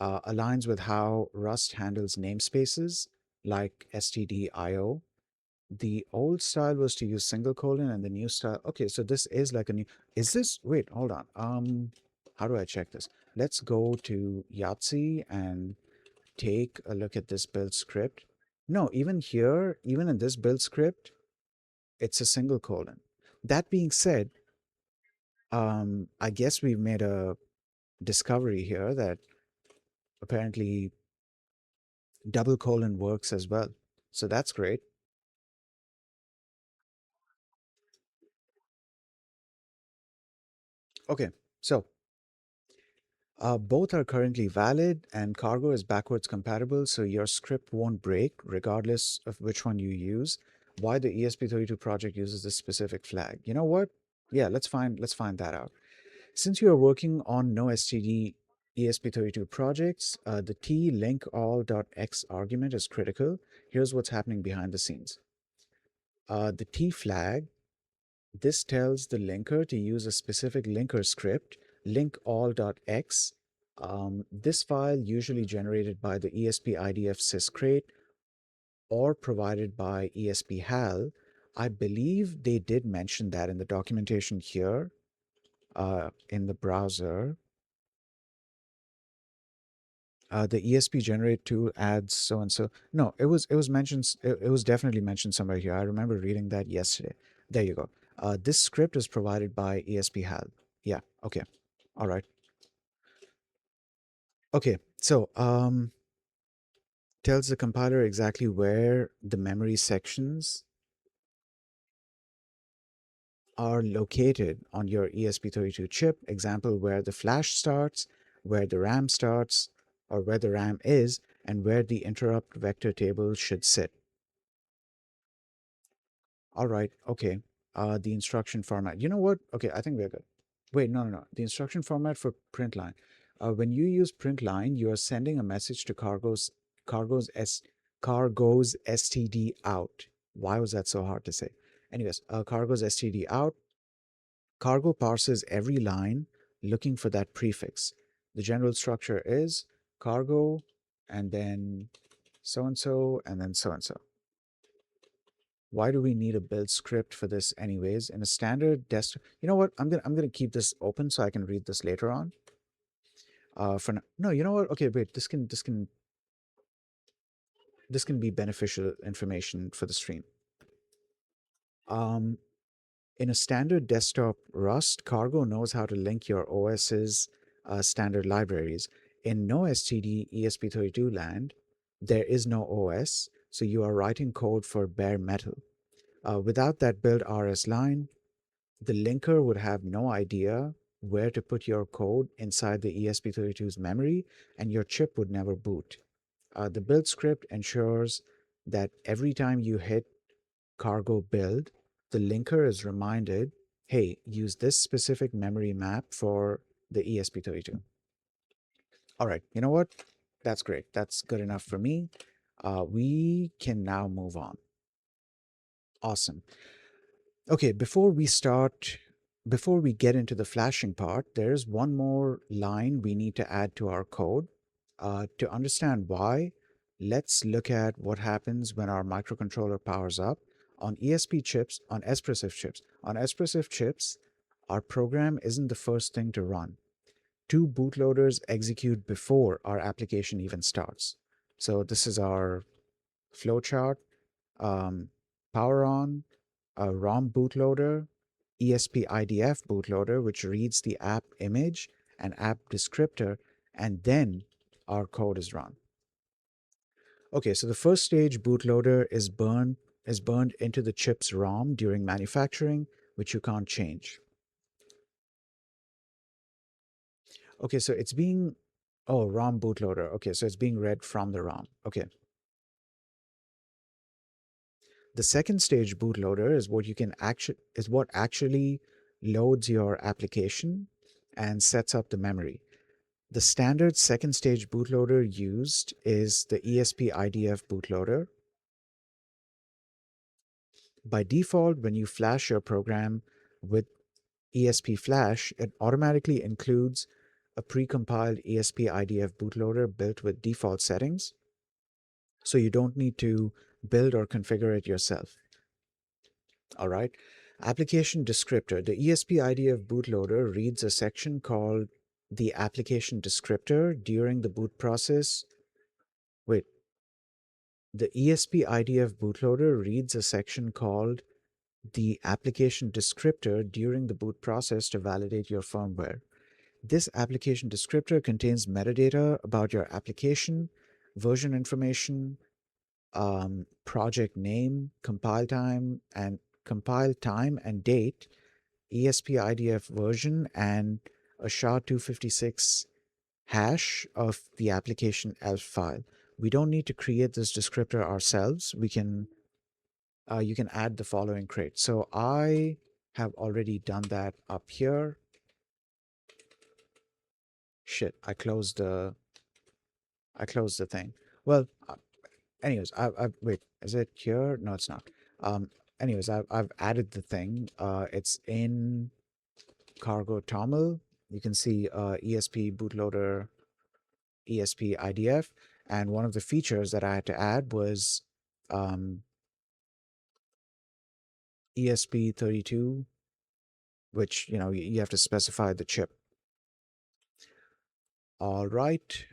aligns with how Rust handles namespaces like stdio. The old style was to use single colon and the new style. Okay, so this is like a new. Is this? Wait, hold on. How do I check this? Let's go to Yahtzee and take a look at this build script. No, even here, even in this build script, it's a single colon. That being said, I guess we've made a discovery here that apparently double colon works as well. So that's great. Okay, so both are currently valid and Cargo is backwards compatible, so your script won't break regardless of which one you use. Why the ESP32 project uses this specific flag? You know what? Yeah, let's find that out. Since you are working on no STD ESP32 projects, the t link all.x argument is critical. Here's what's happening behind the scenes. The t flag, this tells the linker to use a specific linker script, link all.x. This file, usually generated by the ESP IDF syscrate or provided by ESP HAL, I believe they did mention that in the documentation here in the browser. The ESP generate tool adds so and so. No, it was mentioned. It was definitely mentioned somewhere here. I remember reading that yesterday. There you go. This script is provided by ESP HAL. Yeah. Okay. All right. Okay. So tells the compiler exactly where the memory sections are located on your ESP32 chip. Example, where the flash starts, where the RAM starts, or where the RAM is, and where the interrupt vector table should sit. All right. Okay. The instruction format. You know what? Okay, I think we're good. Wait, no, no, no. The instruction format for print line. When you use print line, you are sending a message to cargo's s cargo's std out. Why was that so hard to say? Anyways, cargo's std out. Cargo parses every line looking for that prefix. The general structure is cargo and then so and so and then so and so. Why do we need a build script for this anyways? In a standard desktop, you know what? I'm gonna keep this open so I can read this later on. For now, no, you know what? Okay, wait. This can be beneficial information for the stream. Um, in a standard desktop Rust, Cargo knows how to link your OS's standard libraries. In no STD ESP32 land, there is no OS, so you are writing code for bare metal. Without that build.rs line, the linker would have no idea where to put your code inside the ESP32's memory, and your chip would never boot. The build script ensures that every time you hit cargo build, the linker is reminded, hey, use this specific memory map for the ESP32. All right, you know what? That's great. That's good enough for me. We can now move on. Awesome. Okay, before we get into the flashing part, there's one more line we need to add to our code. To understand why, let's look at what happens when our microcontroller powers up on ESP chips, on Espressif chips. On Espressif chips, our program isn't the first thing to run. Two bootloaders execute before our application even starts. So this is our flowchart. Power on, a ROM bootloader, ESP IDF bootloader, which reads the app image and app descriptor, and then our code is run. Okay, so the first stage bootloader is burned into the chip's ROM during manufacturing, which you can't change. Okay, so it's being ROM bootloader. Okay, so it's being read from the ROM. Okay. The second stage bootloader is what actually loads your application and sets up the memory. The standard second stage bootloader used is the ESP IDF bootloader. By default, when you flash your program with ESP Flash, it automatically includes a precompiled ESP IDF bootloader built with default settings, so you don't need to build or configure it yourself. All right. Application descriptor. The ESP IDF bootloader reads a section called the application descriptor during the boot process. Wait, the ESP IDF bootloader reads a section called the application descriptor during the boot process to validate your firmware. This application descriptor contains metadata about your application, version information, project name, compile time and date, ESP IDF version, and a SHA-256 hash of the application ELF file. We don't need to create this descriptor ourselves. You can add the following crate. So I have already done that up here. Shit, I closed the thing. Well, anyways, wait, is it here? No, it's not. Anyways, I've added the thing. It's in cargo toml. You can see ESP bootloader, ESP IDF, and one of the features that I had to add was ESP32, which you have to specify the chip. All right.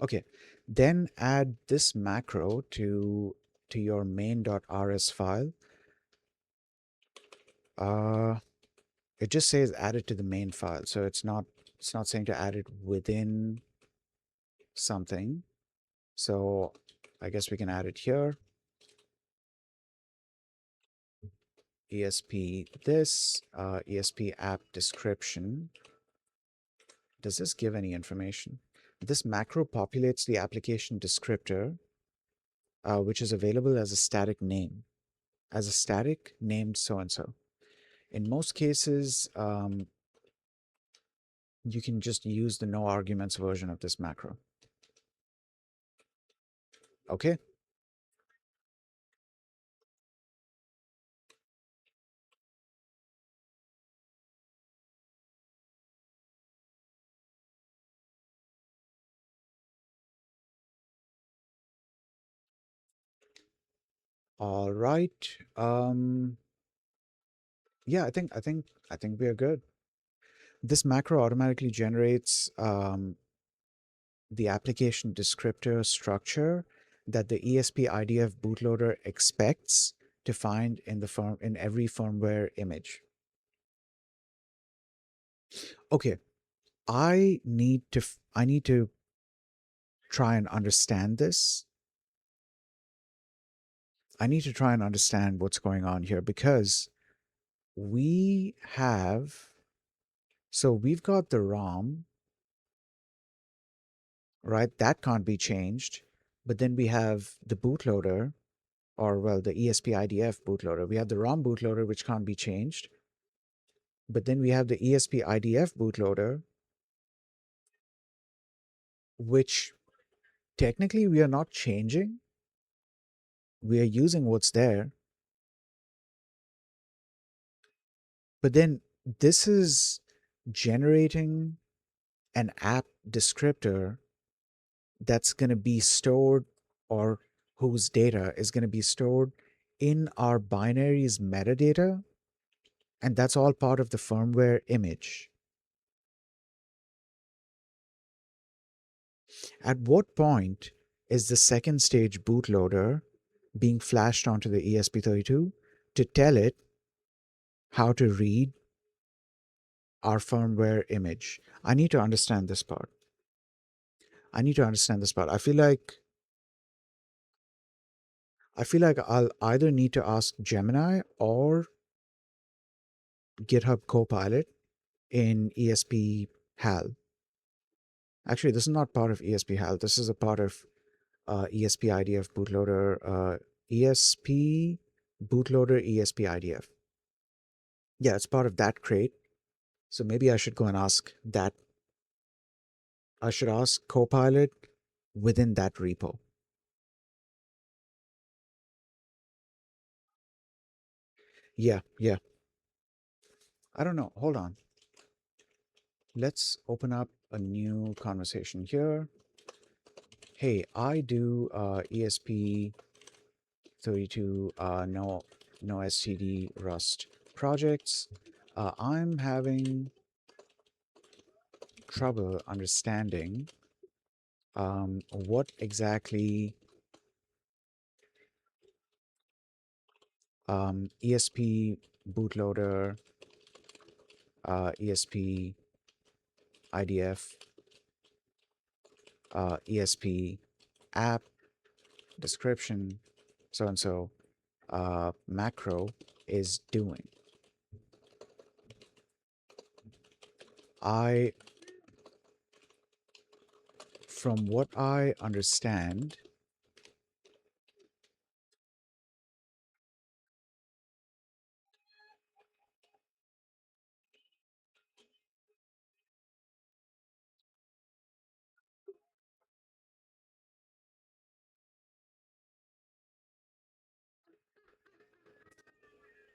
Okay, then add this macro to your main.rs file. It just says add it to the main file, so it's not saying to add it within something. So I guess we can add it here. ESP this, ESP app description. Does this give any information? This macro populates the application descriptor, which is available as a static name, named so-and-so. In most cases, you can just use the no arguments version of this macro. Okay. All right. Yeah, I think we are good. This macro automatically generates the application descriptor structure that the ESP IDF bootloader expects to find in every firmware image. Okay, I need to try and understand this. I need to try and understand what's going on here because we have we've got the ROM, right? That can't be changed. But then we have the bootloader, or well, the ESP IDF bootloader. We have the ROM bootloader, which can't be changed. But then we have the ESP IDF bootloader, which technically we are not changing. We are using what's there. But then this is generating an app descriptor that's going to be stored, or whose data is going to be stored in our binaries metadata. And that's all part of the firmware image. At what point is the second stage bootloader being flashed onto the ESP32 to tell it how to read our firmware image? I need to understand this part. I feel like I'll either need to ask Gemini or GitHub Copilot in ESP HAL. Actually, this is not part of ESP HAL. This is a part of ESP IDF bootloader, ESP bootloader ESP IDF. Yeah, it's part of that crate. So maybe I should go and ask that. I should ask Copilot within that repo. Yeah. I don't know. Hold on. Let's open up a new conversation here. Hey, I do ESP32 no STD Rust projects. I'm having trouble understanding what exactly ESP bootloader, ESP IDF, ESP app description, so and so macro is doing. From what I understand,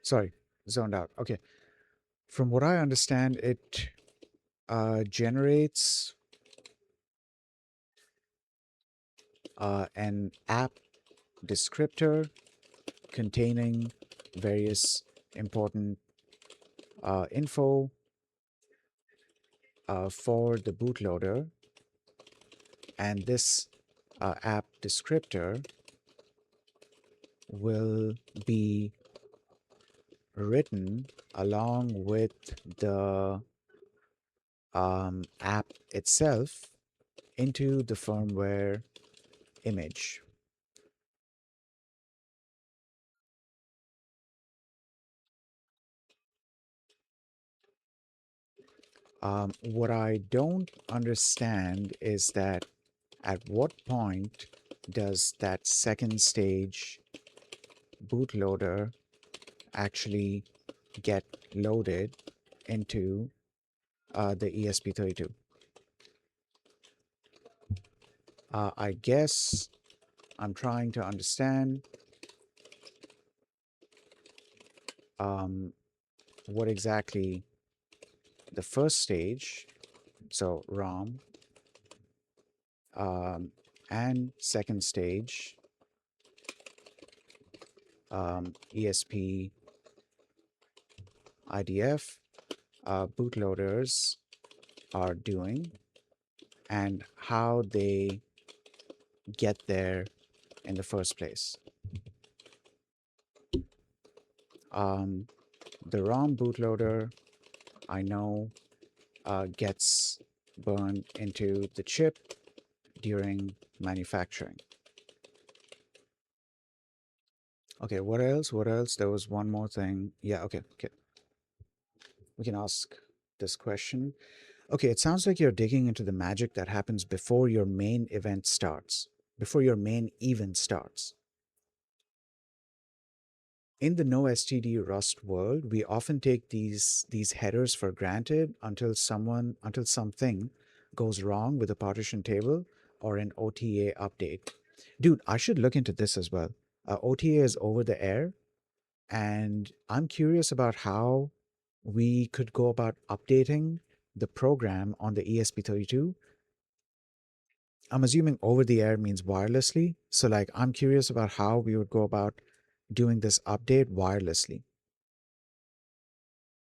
sorry, zoned out. Okay. From what I understand, it generates an app descriptor containing various important info for the bootloader, and this app descriptor will be written along with the app itself into the firmware image. What I don't understand is that at what point does that second stage bootloader actually get loaded into the ESP32? I guess I'm trying to understand what exactly the first stage, so ROM, and second stage ESP IDF bootloaders are doing and how they get there in the first place. The ROM bootloader, I know, gets burned into the chip during manufacturing. Okay, what else? What else? There was one more thing. Yeah, okay. We can ask this question. Okay, it sounds like you're digging into the magic that happens before your main event starts, before your main event starts. In the no STD Rust world, we often take these headers for granted until something goes wrong with a partition table or an OTA update. Dude, I should look into this as well. OTA is over the air, and I'm curious about how we could go about updating the program on the ESP32. I'm assuming over the air means wirelessly. So like I'm curious about how we would go about doing this update wirelessly.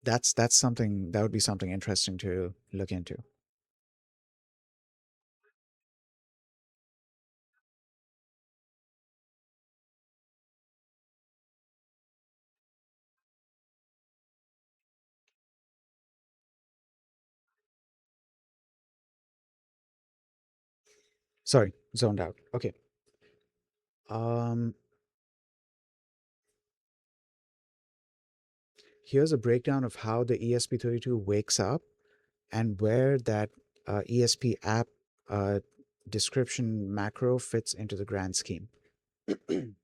That's something that would be something interesting to look into. Sorry, zoned out. Okay. Um, Here's a breakdown of how the ESP32 wakes up and where that ESP app uh, description macro fits into the grand scheme. The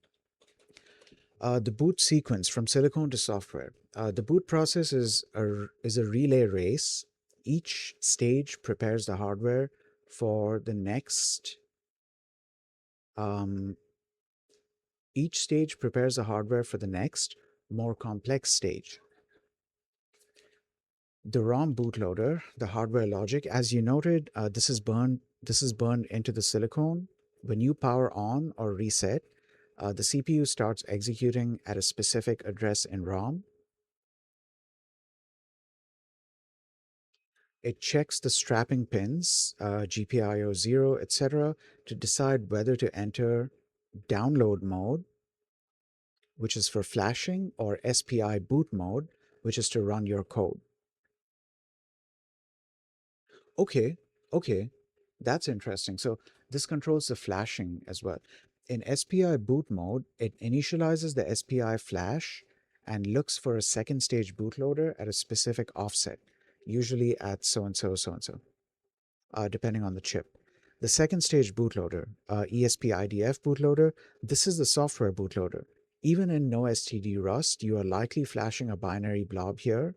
boot sequence from silicon to software. The boot process is a relay race. Each stage prepares the hardware for the next. Um, each stage prepares the hardware for the next, more complex stage. The ROM bootloader, the hardware logic, as you noted, this is burned. This is burned into the silicon. When you power on or reset, the CPU starts executing at a specific address in ROM. It checks the strapping pins, GPIO 0, etc., to decide whether to enter download mode, which is for flashing, or SPI boot mode, which is to run your code. Okay, okay, that's interesting. So this controls the flashing as well. In SPI boot mode, it initializes the SPI flash and looks for a second stage bootloader at a specific offset, usually at so and so, so and so, depending on the chip. The second stage bootloader, ESP IDF bootloader, this is the software bootloader. Even in no STD Rust, you are likely flashing a binary blob here,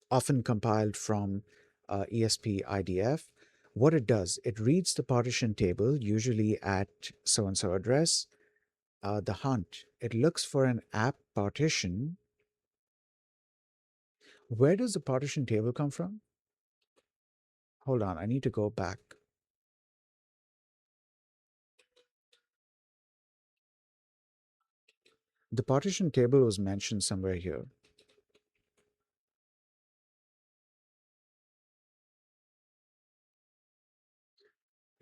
often compiled from ESP IDF. What it does, it reads the partition table, usually at so-and-so address. The hunt, it looks for an app partition. Where does the partition table come from? Hold on, I need to go back. The partition table was mentioned somewhere here.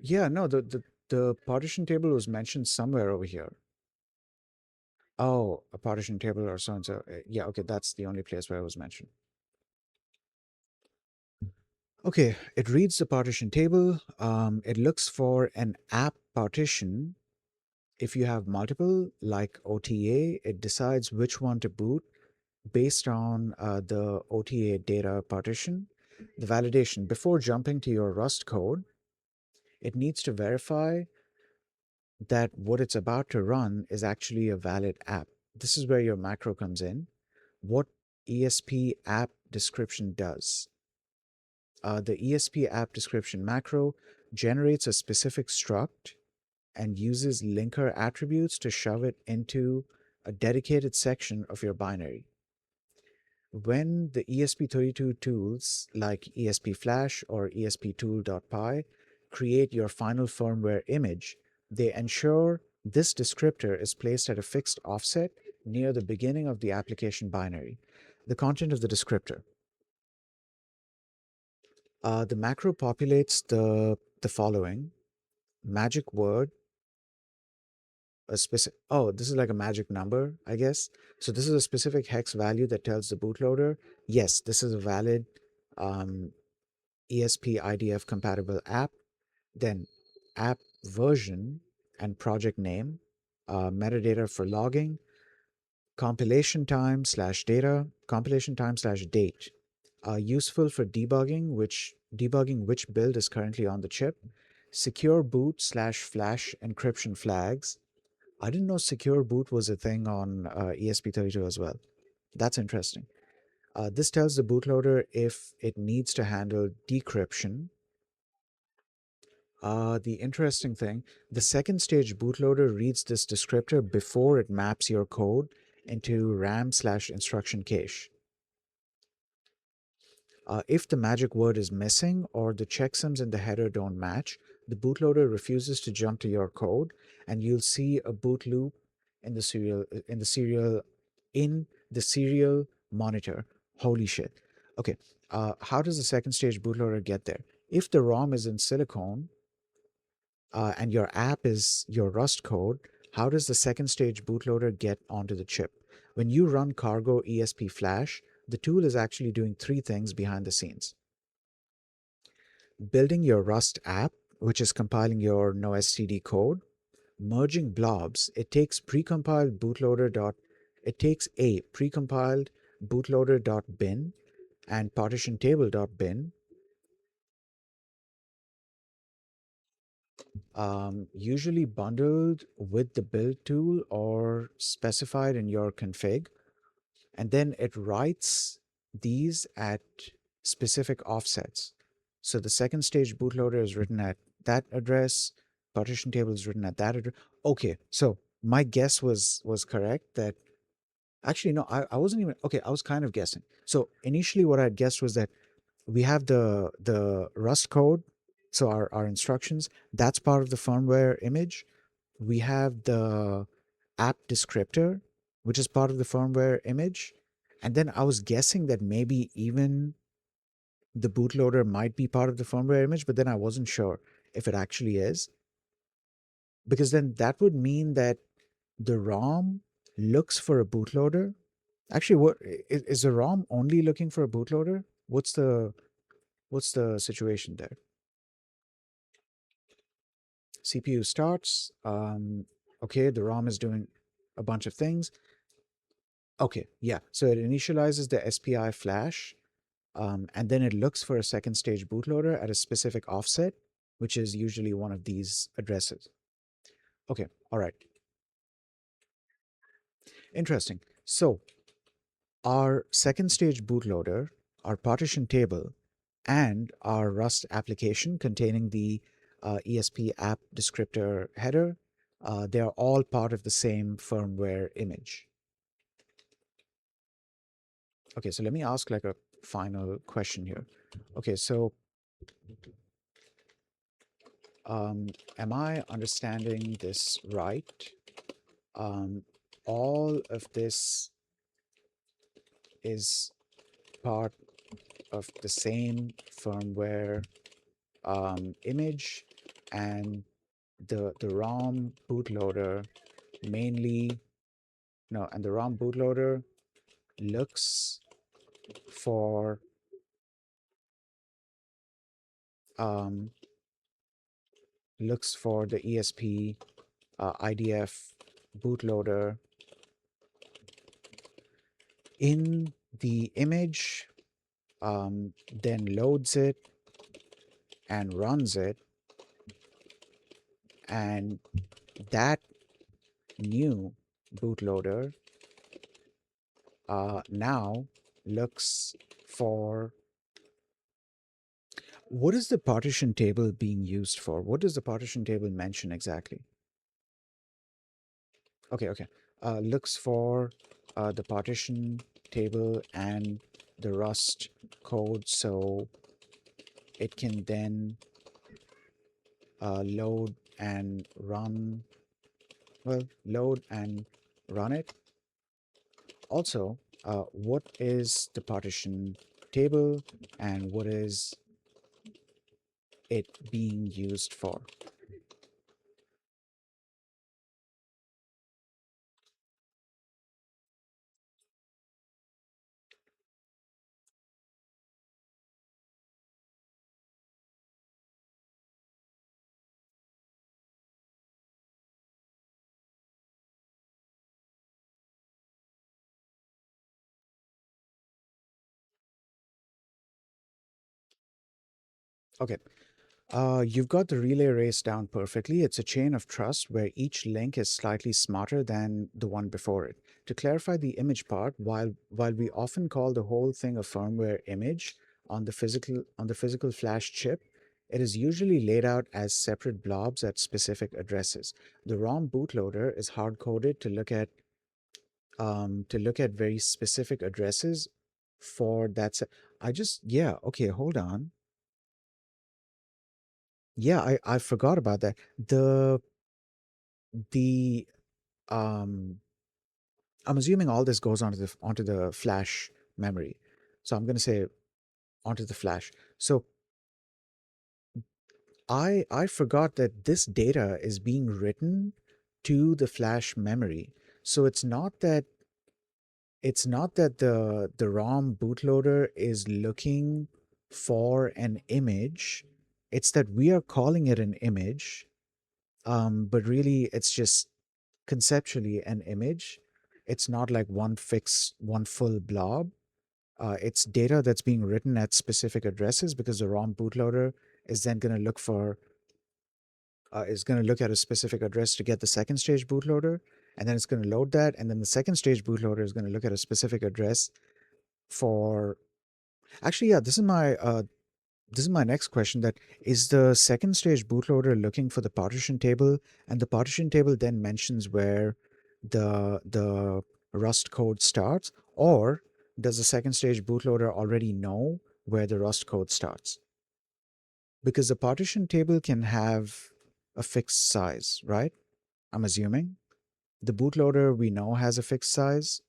Yeah, no, the partition table was mentioned somewhere over here. Oh, a partition table or so and so. Yeah, okay, that's the only place where it was mentioned. Okay, it reads the partition table. It looks for an app partition. If you have multiple, like OTA, it decides which one to boot based on the OTA data partition. The validation, before jumping to your Rust code, it needs to verify that what it's about to run is actually a valid app. This is where your macro comes in. What ESP app description does. The ESP app description macro generates a specific struct and uses linker attributes to shove it into a dedicated section of your binary. When the ESP32 tools like ESP Flash or ESP tool.py create your final firmware image, they ensure This descriptor is placed at a fixed offset near the beginning of the application binary. The content of the descriptor. The macro populates the following: magic word, a specific, oh, this is like a magic number, I guess. So this is a specific hex value that tells the bootloader, yes, this is a valid ESP IDF compatible app. Then app version and project name, metadata for logging, compilation time slash data, compilation time slash date, useful for debugging which build is currently on the chip, secure boot slash flash encryption flags. I didn't know secure boot was a thing on ESP32 as well. That's interesting. This tells the bootloader if it needs to handle decryption. The interesting thing, the second stage bootloader reads this descriptor before it maps your code into RAM slash instruction cache. If the magic word is missing or the checksums in the header don't match, the bootloader refuses to jump to your code, and you'll see a boot loop in the serial monitor. Holy shit. Okay, how does the second stage bootloader get there? If the ROM is in silicone and your app is your Rust code, how does the second stage bootloader get onto the chip? When you run cargo ESP Flash, the tool is actually doing three things behind the scenes: building your Rust app, which is compiling your NoSTD code; merging blobs. It takes a precompiled bootloader.bin and partition table.bin, usually bundled with the build tool or specified in your config. And then it writes these at specific offsets. So the second stage bootloader is written at that address, partition table is written at that address. Okay, so my guess was correct that actually no, I wasn't even okay, I was kind of guessing. So initially what I had guessed was that we have the Rust code, so our instructions, that's part of the firmware image. We have the app descriptor, which is part of the firmware image. And then I was guessing that maybe even the bootloader might be part of the firmware image, but then I wasn't sure if it actually is. Because then that would mean that the ROM looks for a bootloader. Actually, what is the ROM only looking for a bootloader? What's the situation there? CPU starts. Okay, the ROM is doing a bunch of things. Okay, yeah. So it initializes the SPI flash, and then it looks for a second stage bootloader at a specific offset, which is usually one of these addresses. Okay, all right. Interesting. So our second stage bootloader, our partition table, and our Rust application containing the ESP app descriptor header, they are all part of the same firmware image. Okay, so let me ask like a final question here. Okay, so am I understanding this right? All of this is part of the same firmware image, and the ROM bootloader mainly no, and the ROM bootloader looks for um, the ESP IDF bootloader in the image, then loads it and runs it, and that new bootloader now looks for what is the partition table being used for? What does the partition table mention exactly? Okay. Looks for the partition table and the Rust code, so it can then load and run Well, load and run it. Also, what is the partition table and what is it being used for? Okay, you've got the relay race down perfectly. It's a chain of trust where each link is slightly smarter than the one before it. To clarify the image part, while we often call the whole thing a firmware image on the physical flash chip, it is usually laid out as separate blobs at specific addresses. The ROM bootloader is hard coded to look at very specific addresses for that. I just yeah okay hold on. Yeah, I forgot about that. The um I'm assuming all this goes onto the flash memory. So I'm going to say onto the flash. So I forgot that this data is being written to the flash memory. So it's not that the ROM bootloader is looking for an image. It's that we are calling it an image. But really it's just conceptually an image. It's not like one full blob. It's data that's being written at specific addresses because the ROM bootloader is then going to look at a specific address to get the second stage bootloader, and then it's going to load that, and then the second stage bootloader is going to look at a specific address for. Actually, yeah, this is my next question. That is the second stage bootloader looking for the partition table, and the partition table then mentions where the Rust code starts, or does the second stage bootloader already know where the Rust code starts? Because the partition table can have a fixed size, right? I'm assuming. The bootloader we know has a fixed size.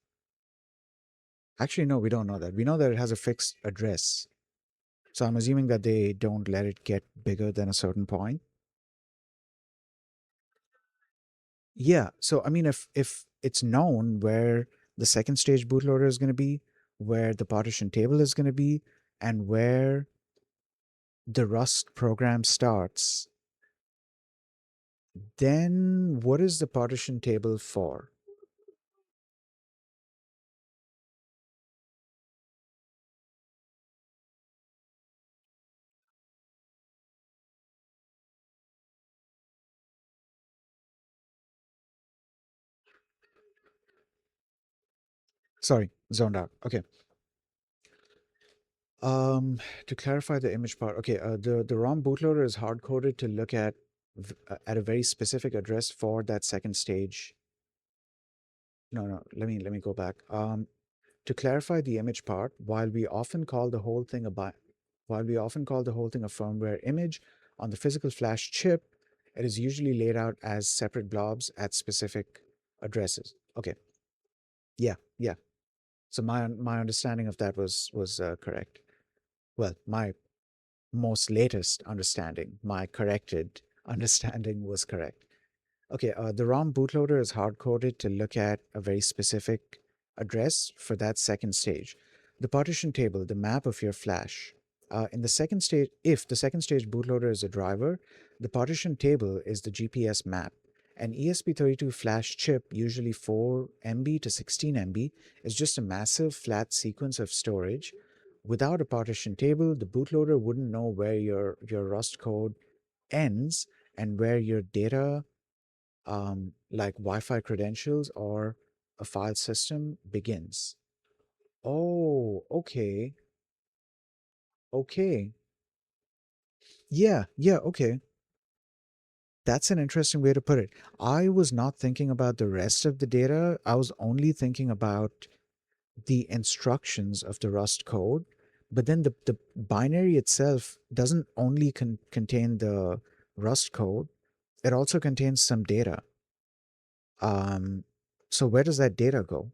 Actually, no, we don't know that. We know that it has a fixed address. So I'm assuming that they don't let it get bigger than a certain point. Yeah. So I mean, if it's known where the second stage bootloader is going to be, where the partition table is going to be, and where the Rust program starts, then what is the partition table for? Sorry, zoned out. Okay. Um, to clarify the image part, okay, the ROM bootloader is hard coded to look at a very specific address for that second stage. No, no, let me go back. To clarify the image part, while we often call the whole thing a firmware image on the physical flash chip, it is usually laid out as separate blobs at specific addresses. Okay, yeah, yeah. So my understanding of that was correct. Well, my most latest understanding, my corrected understanding was correct. Okay, the ROM bootloader is hard coded to look at a very specific address for that second stage. The partition table, the map of your flash. In the second stage, if the second stage bootloader is a driver, the partition table is the GPS map. An ESP32 flash chip, usually 4 MB to 16 MB, is just a massive flat sequence of storage. Without a partition table, the bootloader wouldn't know where your Rust code ends and where your data like Wi-Fi credentials or a file system begins. Oh, okay. Okay. Yeah, yeah, okay. That's an interesting way to put it. I was not thinking about the rest of the data. I was only thinking about the instructions of the Rust code. But then the binary itself doesn't only contain the Rust code, it also contains some data. So where does that data go?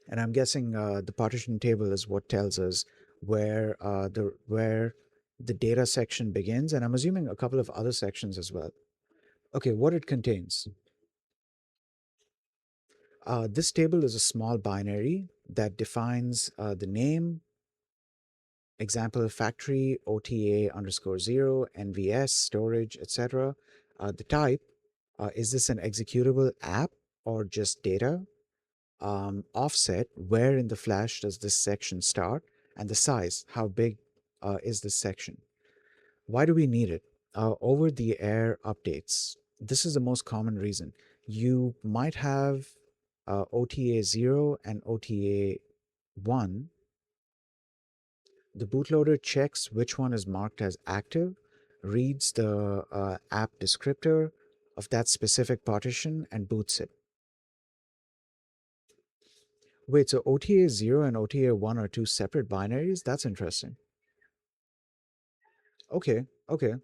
And I'm guessing the partition table is what tells us where the data section begins, and I'm assuming a couple of other sections as well. Okay, what it contains. This table is a small binary that defines the name, example factory, OTA underscore 0, NVS, storage, etc. The type, is this an executable app or just data? Offset, where in the flash does this section start? And the size, how big is this section? Why do we need it? Over the air updates. This is the most common reason. You might have OTA 0 and OTA 1. The bootloader checks which one is marked as active, reads the app descriptor of that specific partition, and boots it. Wait, so OTA 0 and OTA 1 are two separate binaries? That's interesting. Okay, okay.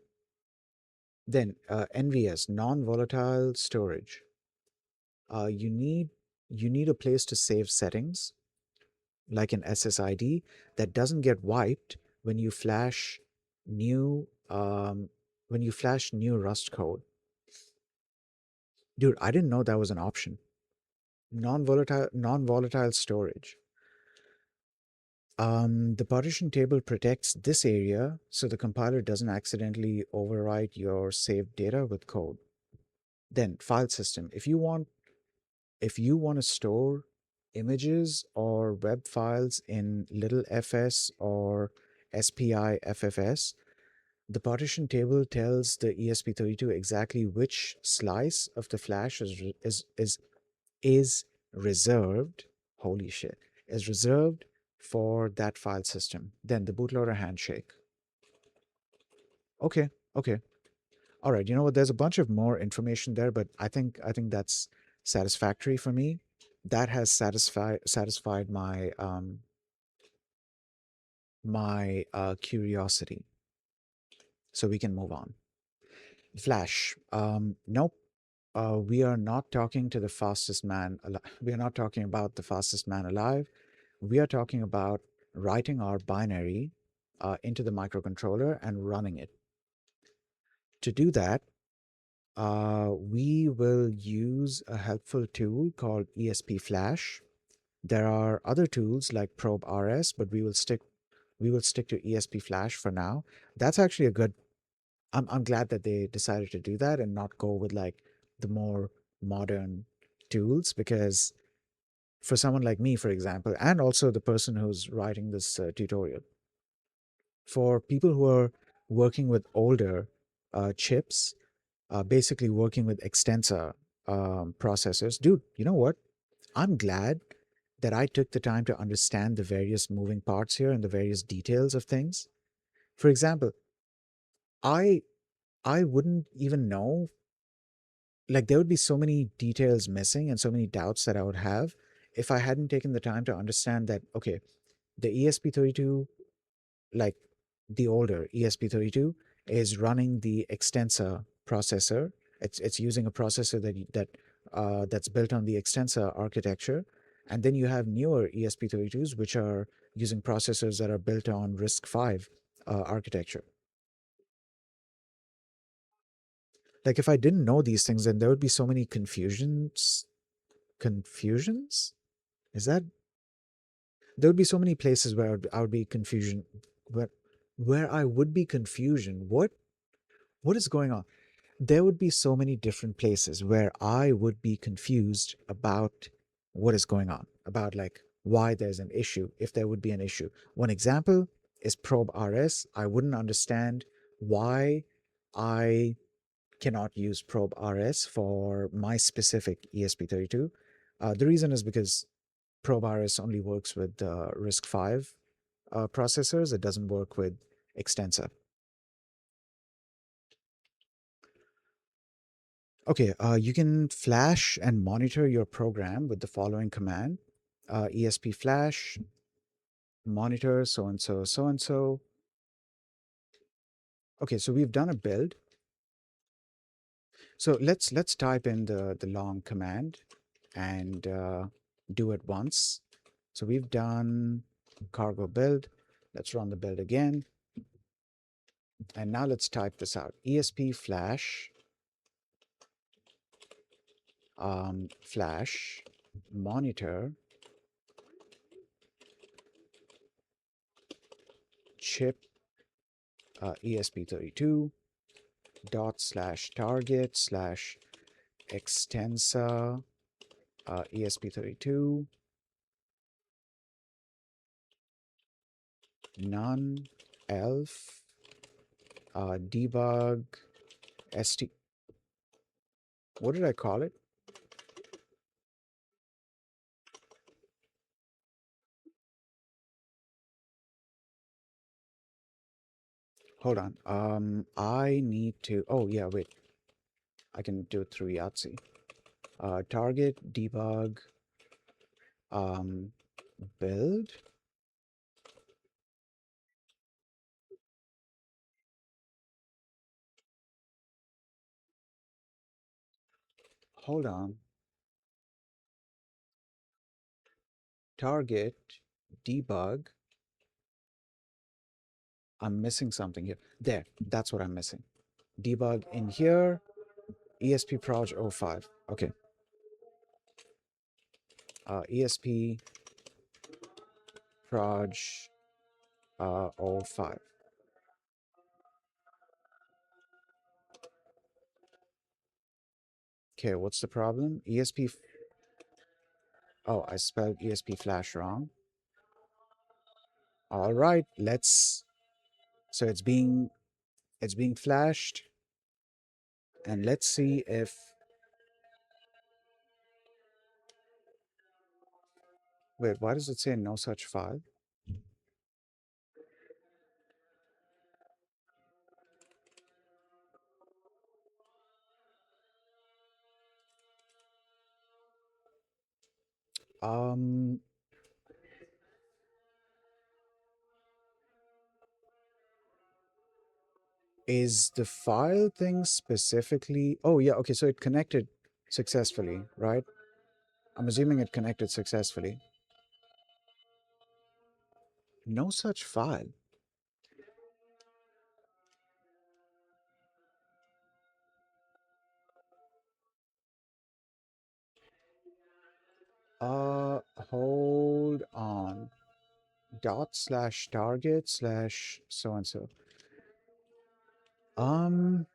Then NVS, non-volatile storage. Uh, you need you need a place to save settings, like an SSID, that doesn't get wiped when you flash new new Rust code. Dude, I didn't know that was an option. Non-volatile storage. The partition table protects this area so the compiler doesn't accidentally overwrite your saved data with code. Then file system. If you want to store images or web files in little fs or SPI FFS, the partition table tells the ESP32 exactly which slice of the flash is reserved. Holy shit, is reserved for that file system. Then the bootloader handshake. Okay, okay. All right, you know what? There's a bunch of more information there, but I think that's satisfactory for me. That has satisfied my curiosity. So we can move on. Flash. Nope. We are not talking to the fastest man. We are not talking about the fastest man alive. We are talking about writing our binary into the microcontroller and running it. To do that, we will use a helpful tool called ESP Flash. There are other tools like probe.rs, but we will stick to ESP Flash for now. That's actually a good. I'm glad that they decided to do that and not go with like the more modern tools, because for someone like me, for example, and also the person who's writing this tutorial, for people who are working with older chips, basically working with extensor processors, dude, you know what? I'm glad that I took the time to understand the various moving parts here and the various details of things. For example, I I wouldn't even know, like there would be so many details missing and so many doubts that I would have if I hadn't taken the time to understand that, okay, the ESP32, like the older ESP32, is running the extensor processor. It's using a processor that's built on the extensor architecture. And then you have newer ESP32s, which are using processors that are built on RISC-V architecture. Like if I didn't know these things, then there would be so many confusions. Is that there would be so many places where I would be confusion, where where I would be confusion. What is going on? There would be so many different places where I would be confused about what is going on, about like why there's an issue, if there would be an issue. One example is probe RS. I wouldn't understand why I cannot use probe RS for my specific ESP32. The reason is because probe RS only works with RISC-V processors. It doesn't work with extensor. Okay, you can flash and monitor your program with the following command: ESP Flash, monitor so and so, so and so. Okay, so we've done a build. So let's type in the long command and do it once. So we've done cargo build. Let's run the build again. And now let's type this out. ESP Flash, Flash monitor chip ESP32 dot slash target slash extensa ESP32 none elf debug st. What did I call it? Hold on. I need to. Oh yeah, wait. I can do it through Yahtzee. Target debug build. Hold on. Target debug. I'm missing something here. There, that's what I'm missing. Debug in here. ESP Proj 05. Okay. ESP Proj 05. Okay, what's the problem? ESP. Oh, I spelled ESP Flash wrong. All right, let's. So it's being flashed, and let's see if. Wait, why does it say no such file? Um, is the file thing specifically? Oh yeah, okay. So it connected successfully, right? I'm assuming it connected successfully. No such file. Hold on. Dot slash target slash so and so. Um,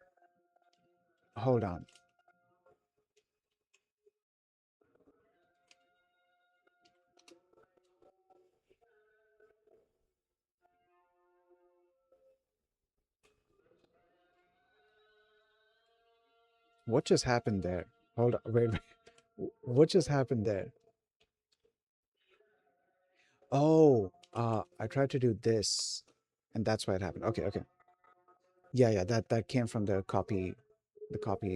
hold on. What just happened there? Hold on. Wait. What just happened there? Oh, I tried to do this, and that's why it happened. Okay, okay. Yeah, that came from the copy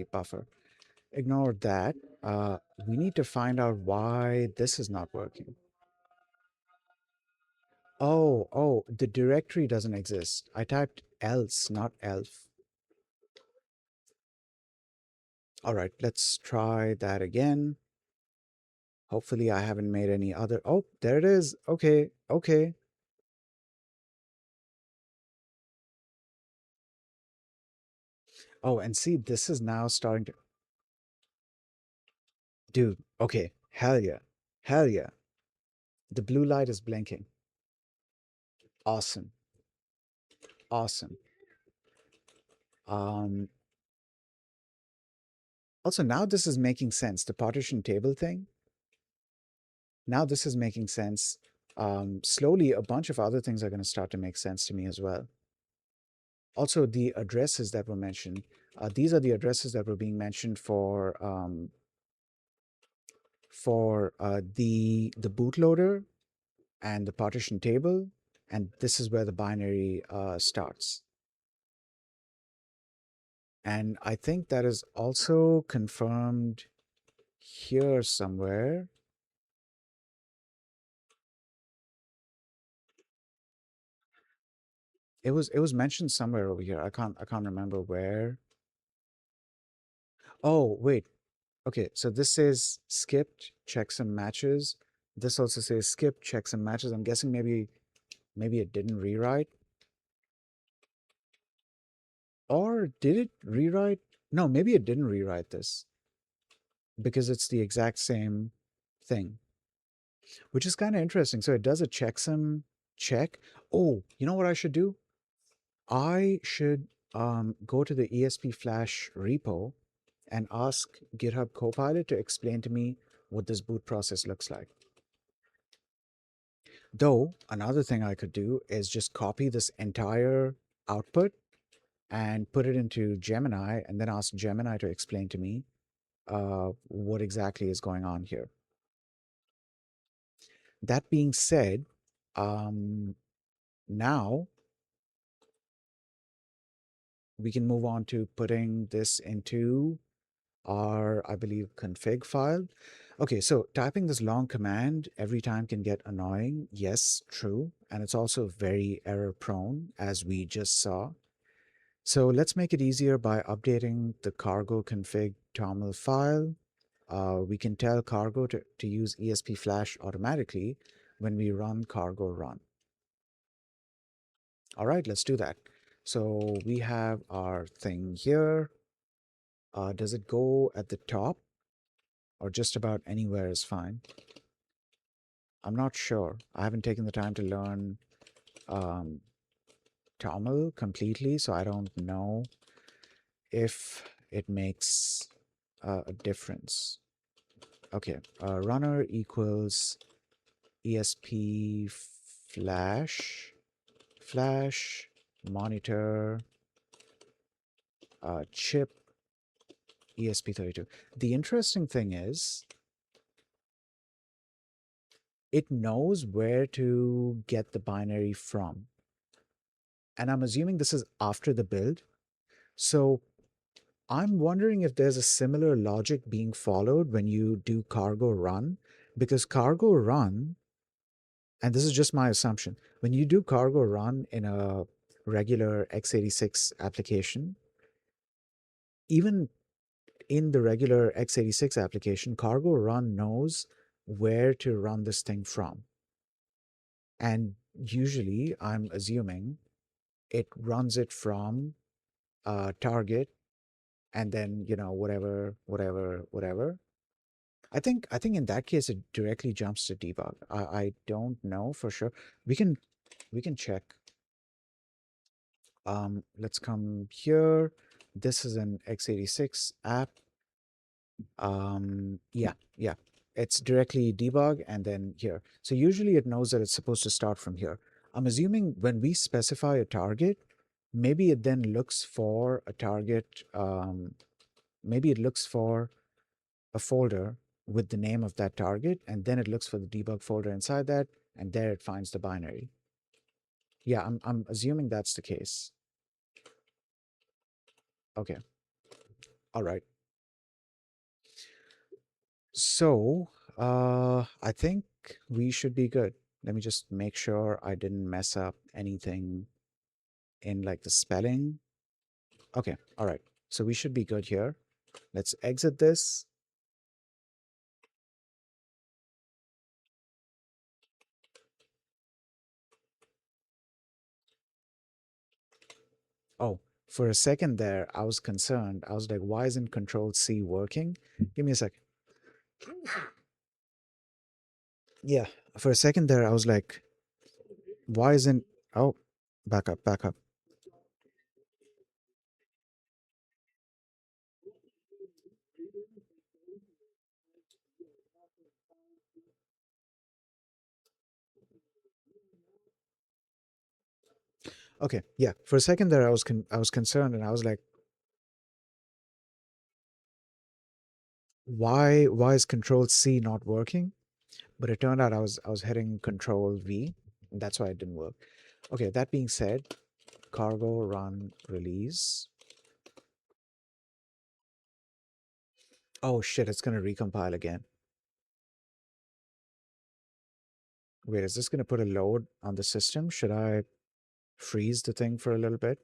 buffer. Ignore that. Uh, we need to find out why this is not working. Oh, the directory doesn't exist. I typed else, not elf. All right, let's try that again. Hopefully I haven't made any other. Oh, there it is. Okay, okay. Oh, and see, this is now starting to. Dude, okay. Hell yeah. Hell yeah. The blue light is blinking. Awesome. Awesome. Um, Also, now this is making sense. The partition table thing. Now this is making sense. Slowly, a bunch of other things are going to start to make sense to me as well. Also, the addresses that were mentioned. These are the addresses that were being mentioned for the bootloader and the partition table, and this is where the binary starts. And I think that is also confirmed here somewhere. It was mentioned somewhere over here. I can't remember where. Oh, wait. Okay, so this says skipped checksum matches. This also says skip checksum matches. I'm guessing maybe it didn't rewrite. Or did it rewrite? No, maybe it didn't rewrite this because it's the exact same thing, which is kind of interesting. So it does a checksum check. Oh, you know what I should do? I should go to the ESP Flash repo and ask GitHub Copilot to explain to me what this boot process looks like. Though, another thing I could do is just copy this entire output and put it into Gemini and then ask Gemini to explain to me what exactly is going on here. That being said, now we can move on to putting this into our, I believe, config file. Okay, so typing this long command every time can get annoying. Yes, true. And it's also very error prone, as we just saw. So let's make it easier by updating the cargo config toml file. We can tell cargo to use ESP Flash automatically when we run cargo run. All right, let's do that. So we have our thing here. Does it go at the top or just about anywhere is fine? I'm not sure. I haven't taken the time to learn um, Tamil completely, so I don't know if it makes a difference. Okay, runner equals ESP flash monitor chip ESP32. The interesting thing is it knows where to get the binary from. And I'm assuming this is after the build. So I'm wondering if there's a similar logic being followed when you do cargo run, because cargo run, and this is just my assumption, when you do cargo run in a regular x86 application, even in the regular x86 application, cargo run knows where to run this thing from. And usually, I'm assuming it runs it from target and then, whatever. I think in that case it directly jumps to debug. I don't know for sure. We can check. Let's come here. This is an x86 app. Yeah. It's directly debug and then here. So usually it knows that it's supposed to start from here. I'm assuming when we specify a target, maybe it then looks for a target. Maybe it looks for a folder with the name of that target, and then it looks for the debug folder inside that, and there it finds the binary. Yeah, I'm assuming that's the case. Okay. All right. So, I think we should be good. Let me just make sure I didn't mess up anything in like the spelling. Okay. All right. So we should be good here. Let's exit this. Oh, for a second there, I was concerned. I was like, why isn't Control C working? Give me a second. Yeah, for a second there, I was like, why isn't... Oh, back up, back up. Okay, yeah. For a second there, I was concerned, and I was like, why is Control C not working? But it turned out I was hitting Control V. And that's why it didn't work. Okay, that being said, cargo run release. Oh shit, it's gonna recompile again. Wait, is this gonna put a load on the system? Should I freeze the thing for a little bit?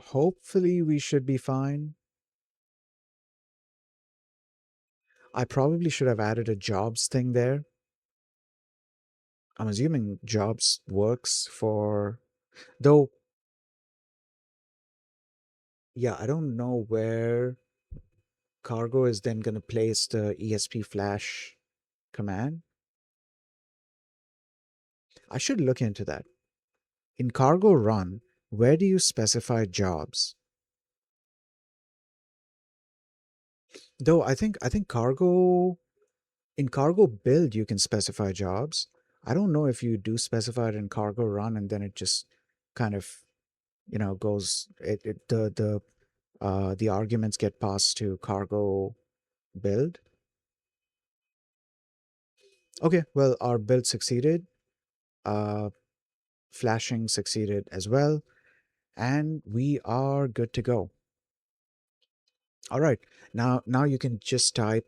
Hopefully we should be fine. I probably should have added a jobs thing there. I'm assuming jobs works for, though, yeah, I don't know where cargo is then going to place the ESP Flash command. I should look into that. In cargo run, where do you specify jobs? Though I think cargo in cargo build you can specify jobs. I don't know if you do specify it in cargo run and then it just kind of goes the arguments get passed to cargo build. Okay, well our build succeeded. Uh, Flashing succeeded as well, and we are good to go. All right, now you can just type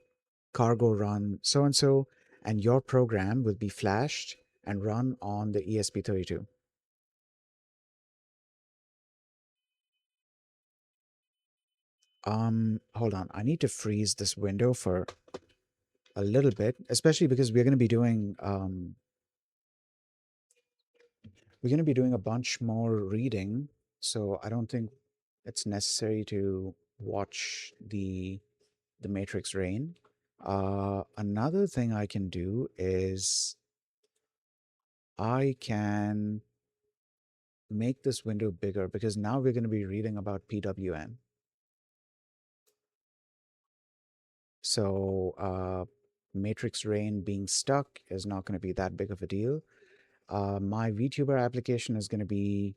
cargo run so and so, and your program will be flashed and run on the ESP32. Hold on, I need to freeze this window for a little bit, especially because we're going to be doing a bunch more reading, so I don't think it's necessary to watch the matrix rain. Another thing I can do is I can make this window bigger because now we're going to be reading about PWM. So matrix rain being stuck is not going to be that big of a deal. My VTuber application is going to be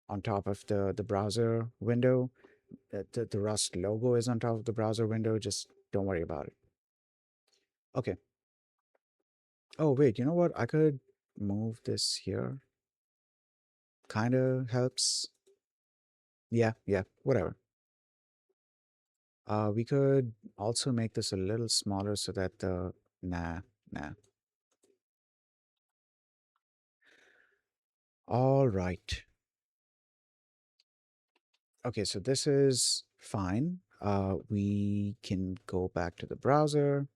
on top of the browser window. The Rust logo is on top of the browser window. Just don't worry about it. Okay. Oh, wait, you know what? I could move this here. Kind of helps. Yeah, whatever. We could also make this a little smaller so that nah, nah. All right. Okay, so this is fine. We can go back to the browser.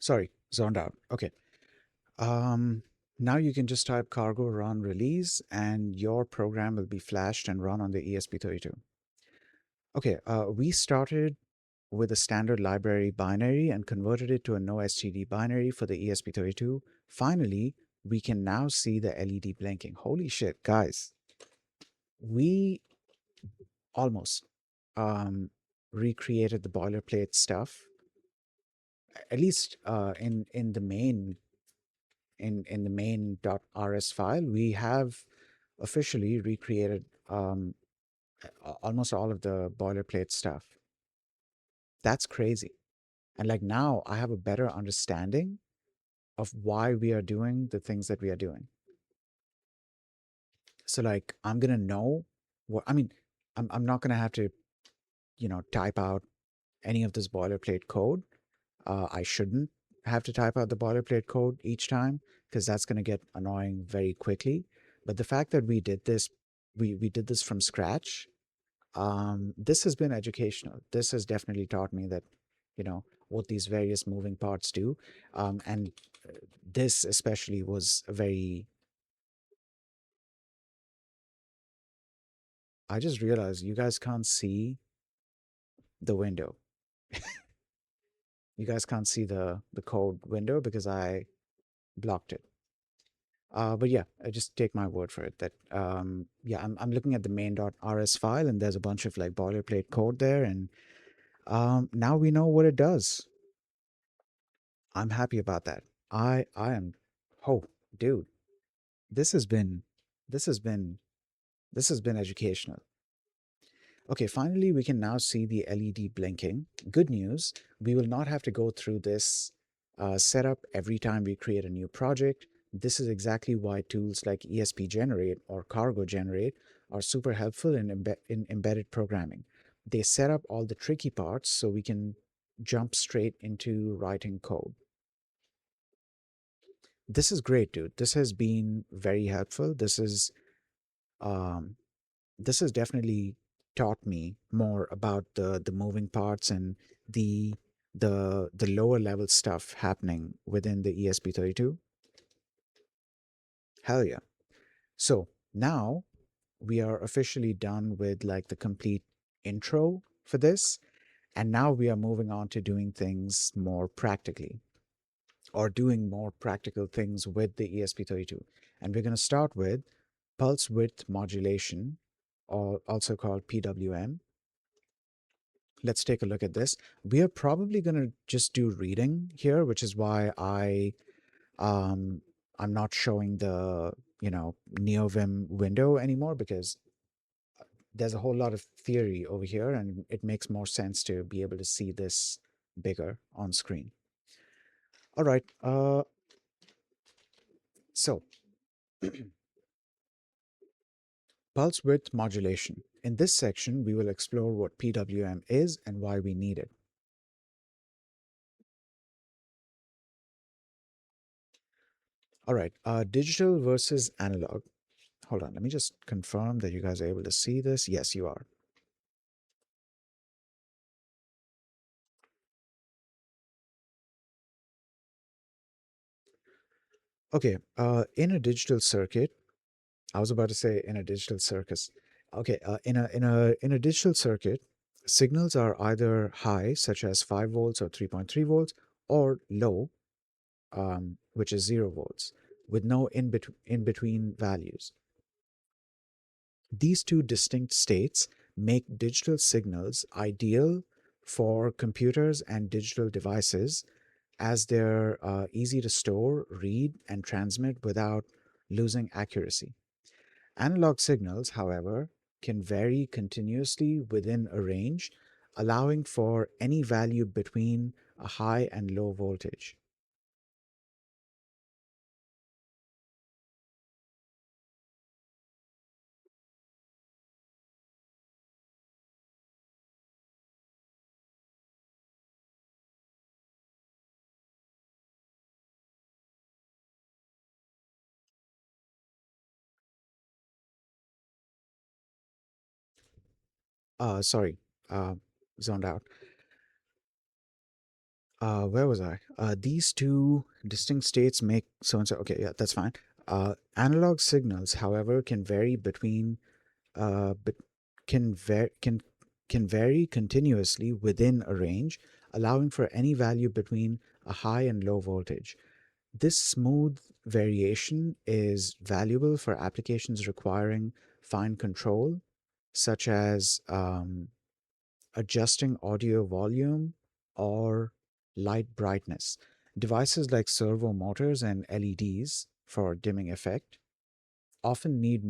Sorry, zoned out. Okay. Um, Now you can just type cargo run release and your program will be flashed and run on the ESP32. Okay, we started with a standard library binary and converted it to a no STD binary for the ESP32. Finally, we can now see the LED blinking. Holy shit, guys. We almost recreated the boilerplate stuff, at least in the main.rs file. We have officially recreated almost all of the boilerplate stuff. That's crazy. And like now I have a better understanding of why we are doing the things that we are doing. So like I'm gonna know what I mean. I'm not gonna have to type out any of this boilerplate code. I shouldn't have to type out the boilerplate code each time because that's going to get annoying very quickly. But the fact that we did this from scratch, this has been educational. This has definitely taught me that, what these various moving parts do. And this especially was a very, I just realized you guys can't see the window. You guys can't see the code window because I blocked it. But yeah, I just take my word for it that yeah, I'm looking at the main.rs file and there's a bunch of like boilerplate code there, and now we know what it does. I'm happy about that. I am. Oh, dude, this has been this has been This has been educational. Okay, finally, we can now see the LED blinking. Good news, we will not have to go through this setup every time we create a new project. This is exactly why tools like ESP Generate or Cargo Generate are super helpful in embedded programming. They set up all the tricky parts so we can jump straight into writing code. This is great, dude. This has been very helpful. Um, this has definitely taught me more about the moving parts and the the lower level stuff happening within the ESP32. Hell yeah. So now we are officially done with like the complete intro for this, and now we are moving on to doing things more practically, or doing more practical things with the ESP32. And we're going to start with pulse width modulation, or also called PWM. Let's take a look at this. We are probably going to just do reading here, which is why um, I'm not showing the, NeoVim window anymore, because there's a whole lot of theory over here and it makes more sense to be able to see this bigger on screen. All right. So pulse width modulation. In this section, we will explore what PWM is and why we need it. All right, digital versus analog. Hold on, let me just confirm that you guys are able to see this. Yes, you are. Okay, in a digital circuit, I was about to say in a digital circus. Okay, in a digital circuit, signals are either high, such as 5 volts or 3.3 volts, or low, which is 0 volts, with no in between values. These two distinct states make digital signals ideal for computers and digital devices, as they're easy to store, read, and transmit without losing accuracy. Analog signals, however, can vary continuously within a range, allowing for any value between a high and low voltage. Sorry, uh, zoned out. Where was I? These two distinct states make so and so. Okay, yeah, that's fine. Analog signals, however, can vary between, but can vary continuously within a range, allowing for any value between a high and low voltage. This smooth variation is valuable for applications requiring fine control, such as adjusting audio volume or light brightness. Devices like servo motors and LEDs for dimming effect often need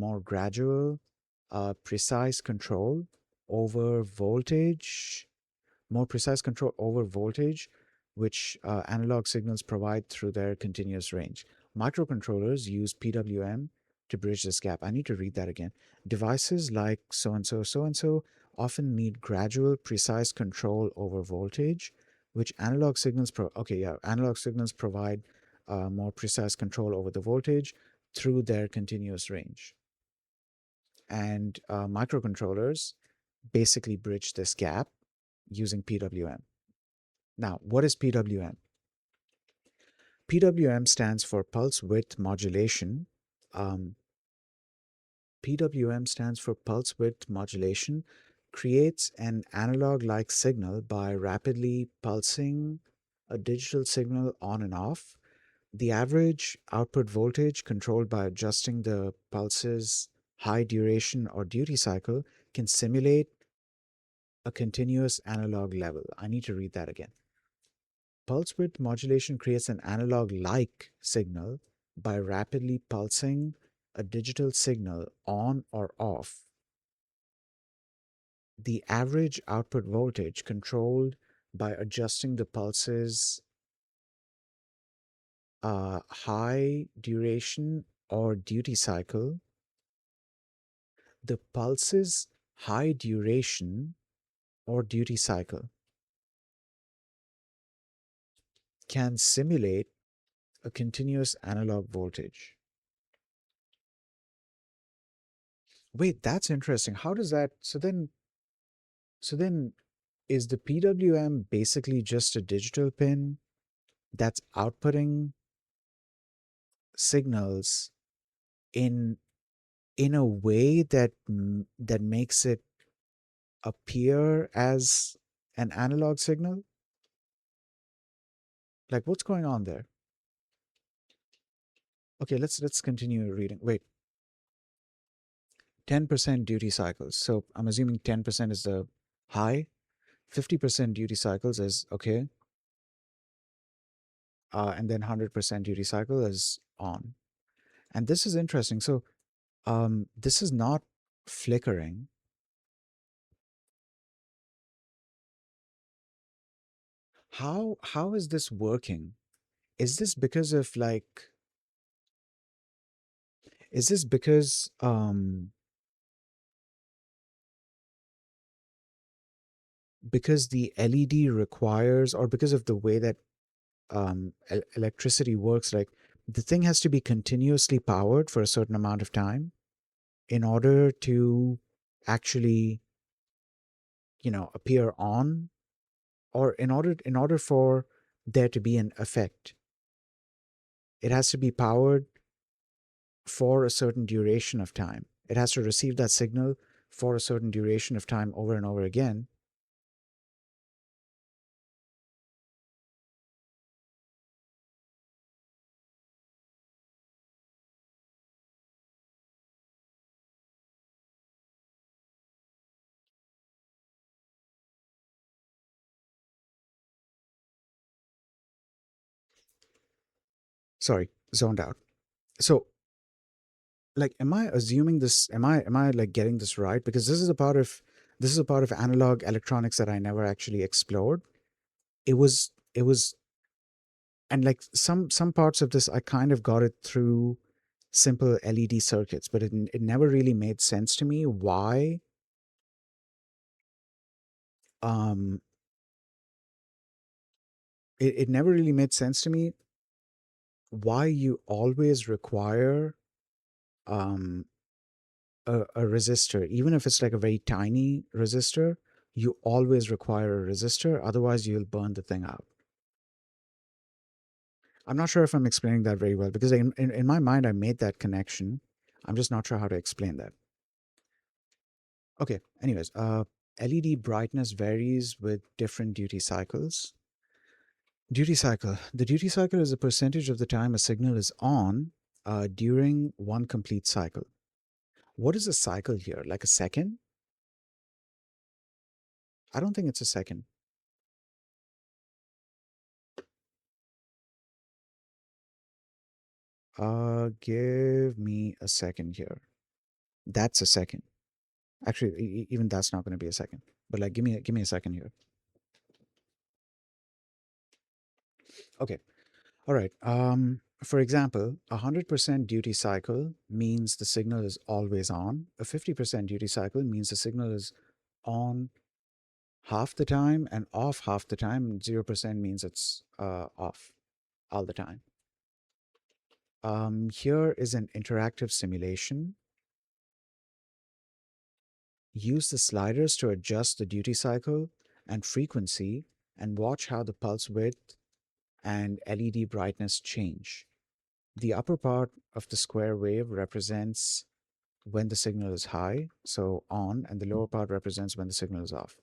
precise control over voltage, more precise control over voltage, which analog signals provide through their continuous range. Microcontrollers use PWM to bridge this gap. I need to read that again. Devices like so and so often need gradual, precise control over voltage, which analog signals analog signals provide more precise control over the voltage through their continuous range. And microcontrollers basically bridge this gap using PWM. Now, what is PWM? PWM stands for Pulse Width Modulation. Um, PWM stands for Pulse Width Modulation, creates an analog-like signal by rapidly pulsing a digital signal on and off. The average output voltage, controlled by adjusting the pulse's high duration or duty cycle, can simulate a continuous analog level. I need to read that again. Pulse width modulation creates an analog-like signal by rapidly pulsing a digital signal on or off, the average output voltage controlled by adjusting the pulse's high duration or duty cycle, the pulse's high duration or duty cycle can simulate a continuous analog voltage. Wait, that's interesting. How does that, so then is the PWM basically just a digital pin that's outputting signals in in a way that that makes it appear as an analog signal? Like, what's going on there? Okay, let's continue reading. Wait, 10% duty cycles. So I'm assuming 10% is the high, 50% duty cycles is okay, and then 100% duty cycle is on. And this is interesting. So this is not flickering. How is this working? Is this because of like, is this because the LED requires, or because of the way that electricity works, like the thing has to be continuously powered for a certain amount of time in order to actually, appear on, or in order for there to be an effect, it has to be powered for a certain duration of time. It has to receive that signal for a certain duration of time over and over again. Sorry, zoned out. So, like, am I assuming this? Am I like getting this right? Because this is a part of analog electronics that I never actually explored. It was, and like some parts of this I kind of got it through simple LED circuits, but it never really made sense to me why um it never really made sense to me why you always require um a resistor, even if it's like a very tiny resistor. You always require a resistor, otherwise you'll burn the thing out. I'm not sure if I'm explaining that very well, because in my mind I made that connection. I'm just not sure how to explain that. Okay, anyways, LED brightness varies with different duty cycles. Duty cycle. The duty cycle is a percentage of the time a signal is on during one complete cycle. What is a cycle here? Like a second? I don't think it's a second. Give me a second here. That's a second. Actually, even that's not going to be a second. But like, give me a second here. Okay. All right. For example, 100% duty cycle means the signal is always on. A 50% duty cycle means the signal is on half the time and off half the time. 0% means it's off all the time. Here is an interactive simulation. Use the sliders to adjust the duty cycle and frequency and watch how the pulse width and LED brightness change. The upper part of the square wave represents when the signal is high, so on, and the lower part represents when the signal is off.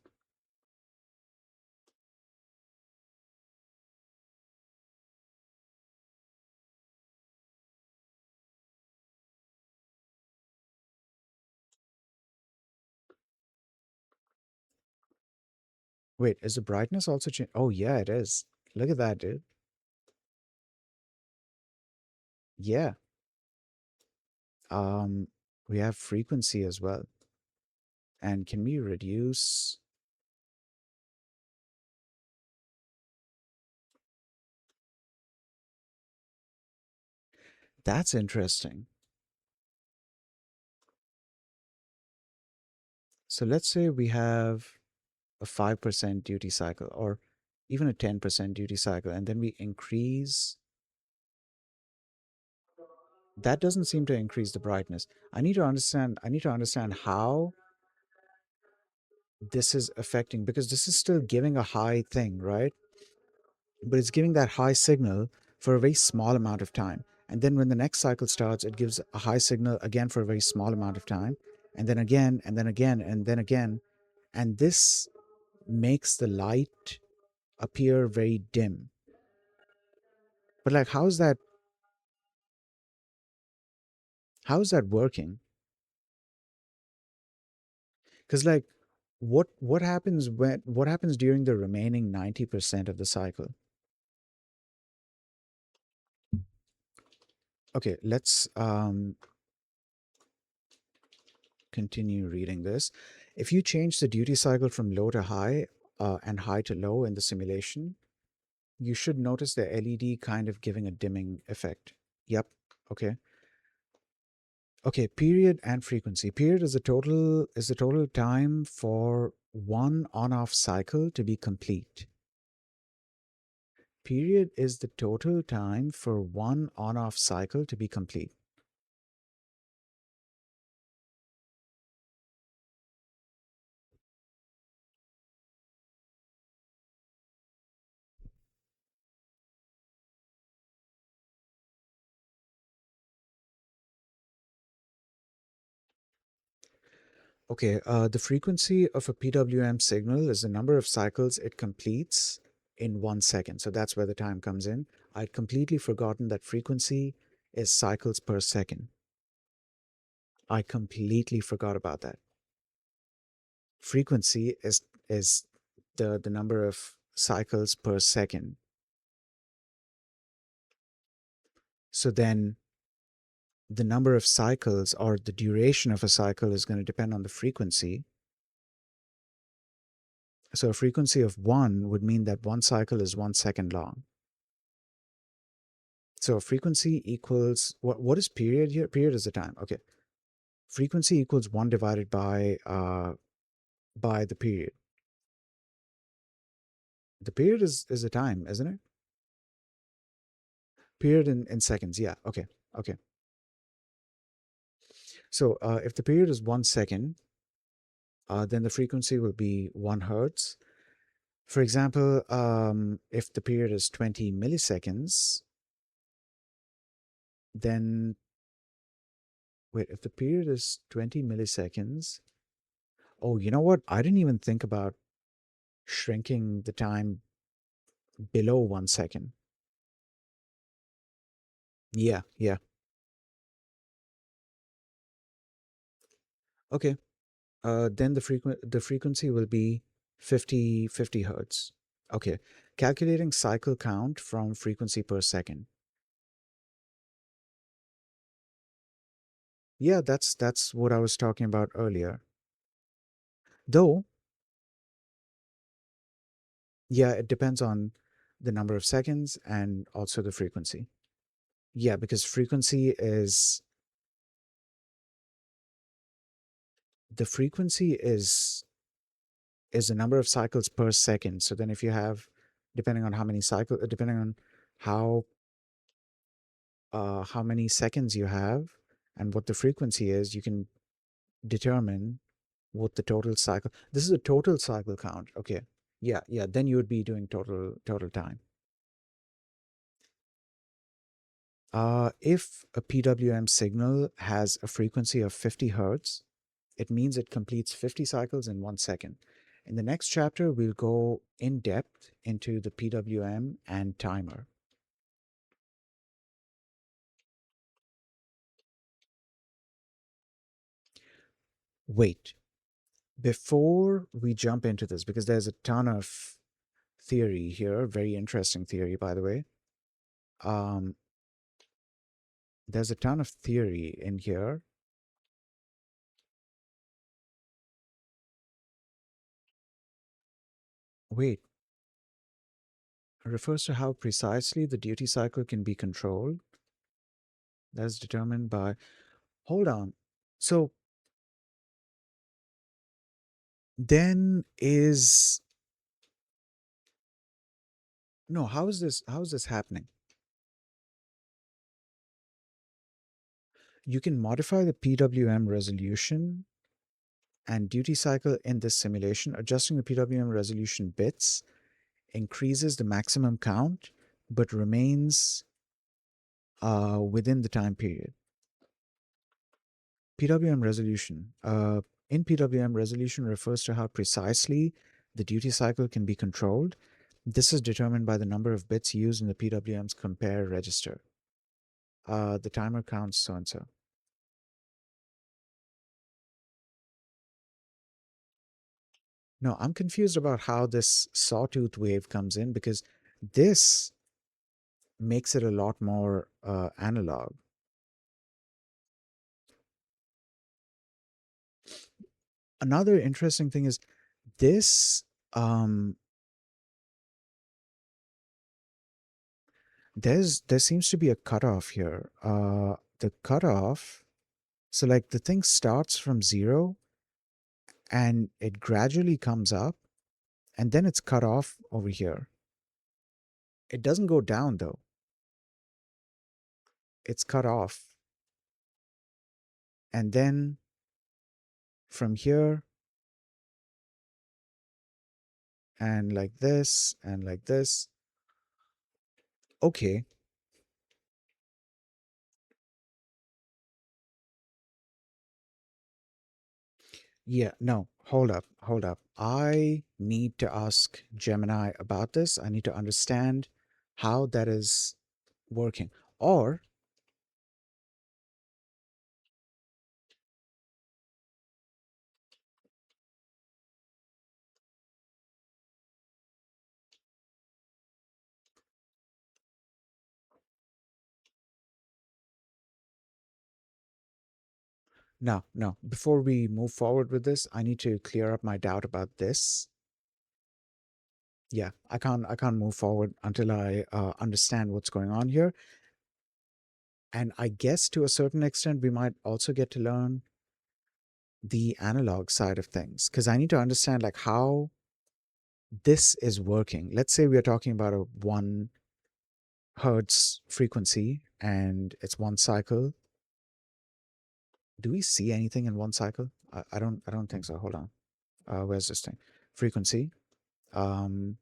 Wait, is the brightness also change? Oh, yeah, it is. Look at that, dude. Yeah. Um, we have frequency as well. And can we reduce? That's interesting. So let's say we have a 5% duty cycle or even a 10% duty cycle, and then we increase. That doesn't seem to increase the brightness. I need to understand how this is affecting, because this is still giving a high thing, right? But it's giving that high signal for a very small amount of time. And then when the next cycle starts, it gives a high signal again for a very small amount of time. And then again, and then again, and then again. And this makes the light appear very dim. But like, how is that working? Because like, what happens during the remaining 90% of the cycle? Okay, let's continue reading this. If you change the duty cycle from low to high and high to low in the simulation, you should notice the LED kind of giving a dimming effect. Yep. Okay. Okay, period and frequency. Period is the total time for one on-off cycle to be complete. Period is the total time for one on-off cycle to be complete. Okay, the frequency of a PWM signal is the number of cycles it completes in 1 second. So that's where the time comes in. I'd completely forgotten that frequency is cycles per second. I completely forgot about that. Frequency is the number of cycles per second. So then the number of cycles or the duration of a cycle is going to depend on the frequency. So a frequency of 1 would mean that one cycle is 1 second long. So frequency equals, what is period here? Period is the time. Okay. Frequency equals 1 divided by the period. The period is the time, isn't it? Period in seconds. Yeah. Okay. Okay. So if the period is 1 second, then the frequency will be 1 hertz. For example, if the period is 20 milliseconds, then wait, if the period is 20 milliseconds, oh, you know what? I didn't even think about shrinking the time below 1 second. Yeah, yeah. Okay. Then the frequency will be 50 hertz. Okay. Calculating cycle count from frequency per second. Yeah, that's what I was talking about earlier. Though, yeah, it depends on the number of seconds and also the frequency. Yeah, because frequency is the number of cycles per second. So then if you have, depending on how many cycles, depending on how how many seconds you have and what the frequency is, you can determine what the total cycle. This is a total cycle count. Okay. Yeah, yeah. Then you would be doing total time. If a PWM signal has a frequency of 50 hertz, it means it completes 50 cycles in 1 second. In the next chapter, we'll go in depth into the PWM and timer. Wait, before we jump into this, because there's a ton of theory here, very interesting theory, by the way. Um, there's a ton of theory in here. Wait, it refers to how precisely the duty cycle can be controlled. That is determined by, hold on. So then is, no, how is this happening? You can modify the PWM resolution and duty cycle in this simulation. Adjusting the PWM resolution bits increases the maximum count, but remains within the time period. PWM resolution. In PWM, resolution refers to how precisely the duty cycle can be controlled. This is determined by the number of bits used in the PWM's compare register. The timer counts so and so. No, I'm confused about how this sawtooth wave comes in, because this makes it a lot more analog. Another interesting thing is this, there seems to be a cutoff here. The cutoff, so like the thing starts from 0 and it gradually comes up, and then it's cut off over here. It doesn't go down though. It's cut off. And then from here and like this and like this. Okay. Yeah, no, hold up, hold up. I need to ask Gemini about this. I need to understand how that is working. Or, no, no, before we move forward with this, I need to clear up my doubt about this. Yeah, I can't move forward until I understand what's going on here. And I guess to a certain extent, we might also get to learn the analog side of things, because I need to understand like how this is working. Let's say we are talking about a 1 hertz frequency and it's 1 cycle. Do we see anything in 1 cycle? I don't think so. Hold on. Where's this thing? Frequency. Um,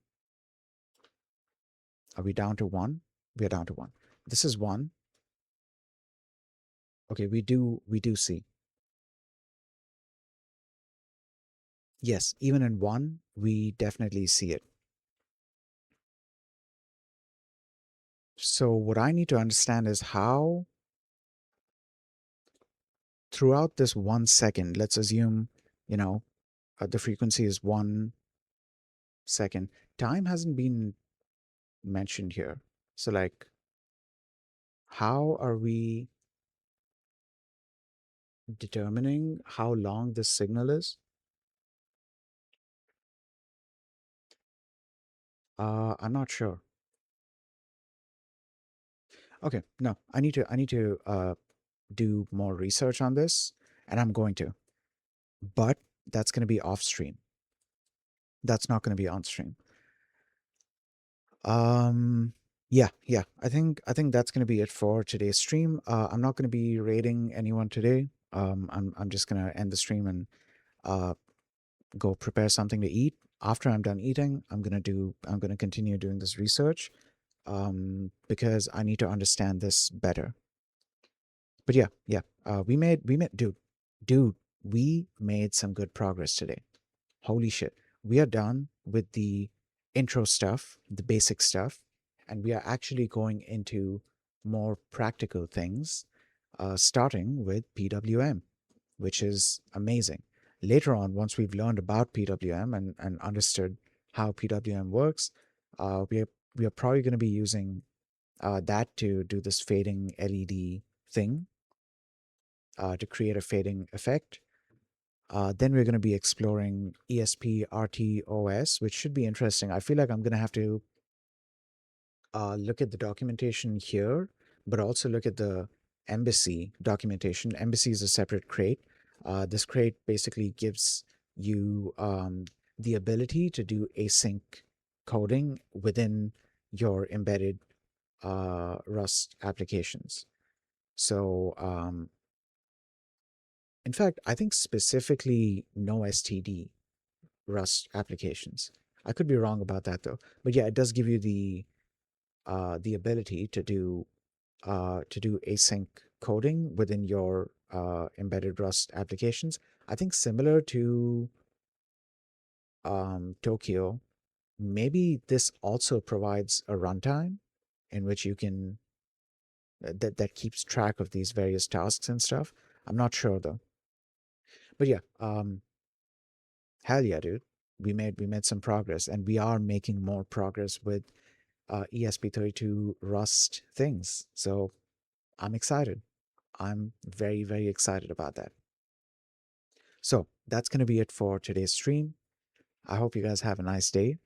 are we down to 1? We are down to 1. This is 1. Okay, we do see. Yes, even in 1, we definitely see it. So what I need to understand is how throughout this 1 second, let's assume, you know, the frequency is 1 second. Time hasn't been mentioned here. So like, how are we determining how long this signal is? I'm not sure. Okay, no, I need to do more research on this, and I'm going to. But that's going to be off stream. That's not going to be on stream. Um, yeah. I think that's going to be it for today's stream. I'm not going to be raiding anyone today. I'm just going to end the stream and uh go prepare something to eat. After I'm done eating, I'm going to continue doing this research because I need to understand this better. But yeah. Dude, we made some good progress today. Holy shit. We are done with the intro stuff, the basic stuff, and we are actually going into more practical things, starting with PWM, which is amazing. Later on, once we've learned about PWM and understood how PWM works, we are probably going to be using that to do this fading LED thing to create a fading effect. Then we're going to be exploring ESP RTOS, which should be interesting. I feel like I'm going to have to look at the documentation here, but also look at the Embassy documentation. Embassy is a separate crate. This crate basically gives you the ability to do async coding within your embedded Rust applications. So, in fact, I think specifically no STD Rust applications. I could be wrong about that though. But yeah, it does give you the ability to do async coding within your embedded Rust applications. I think similar to Tokyo, maybe this also provides a runtime in which you can that keeps track of these various tasks and stuff. I'm not sure though. But yeah, hell yeah, dude. We made some progress, and we are making more progress with ESP32 Rust things. So I'm excited. I'm very, very excited about that. So that's going to be it for today's stream. I hope you guys have a nice day.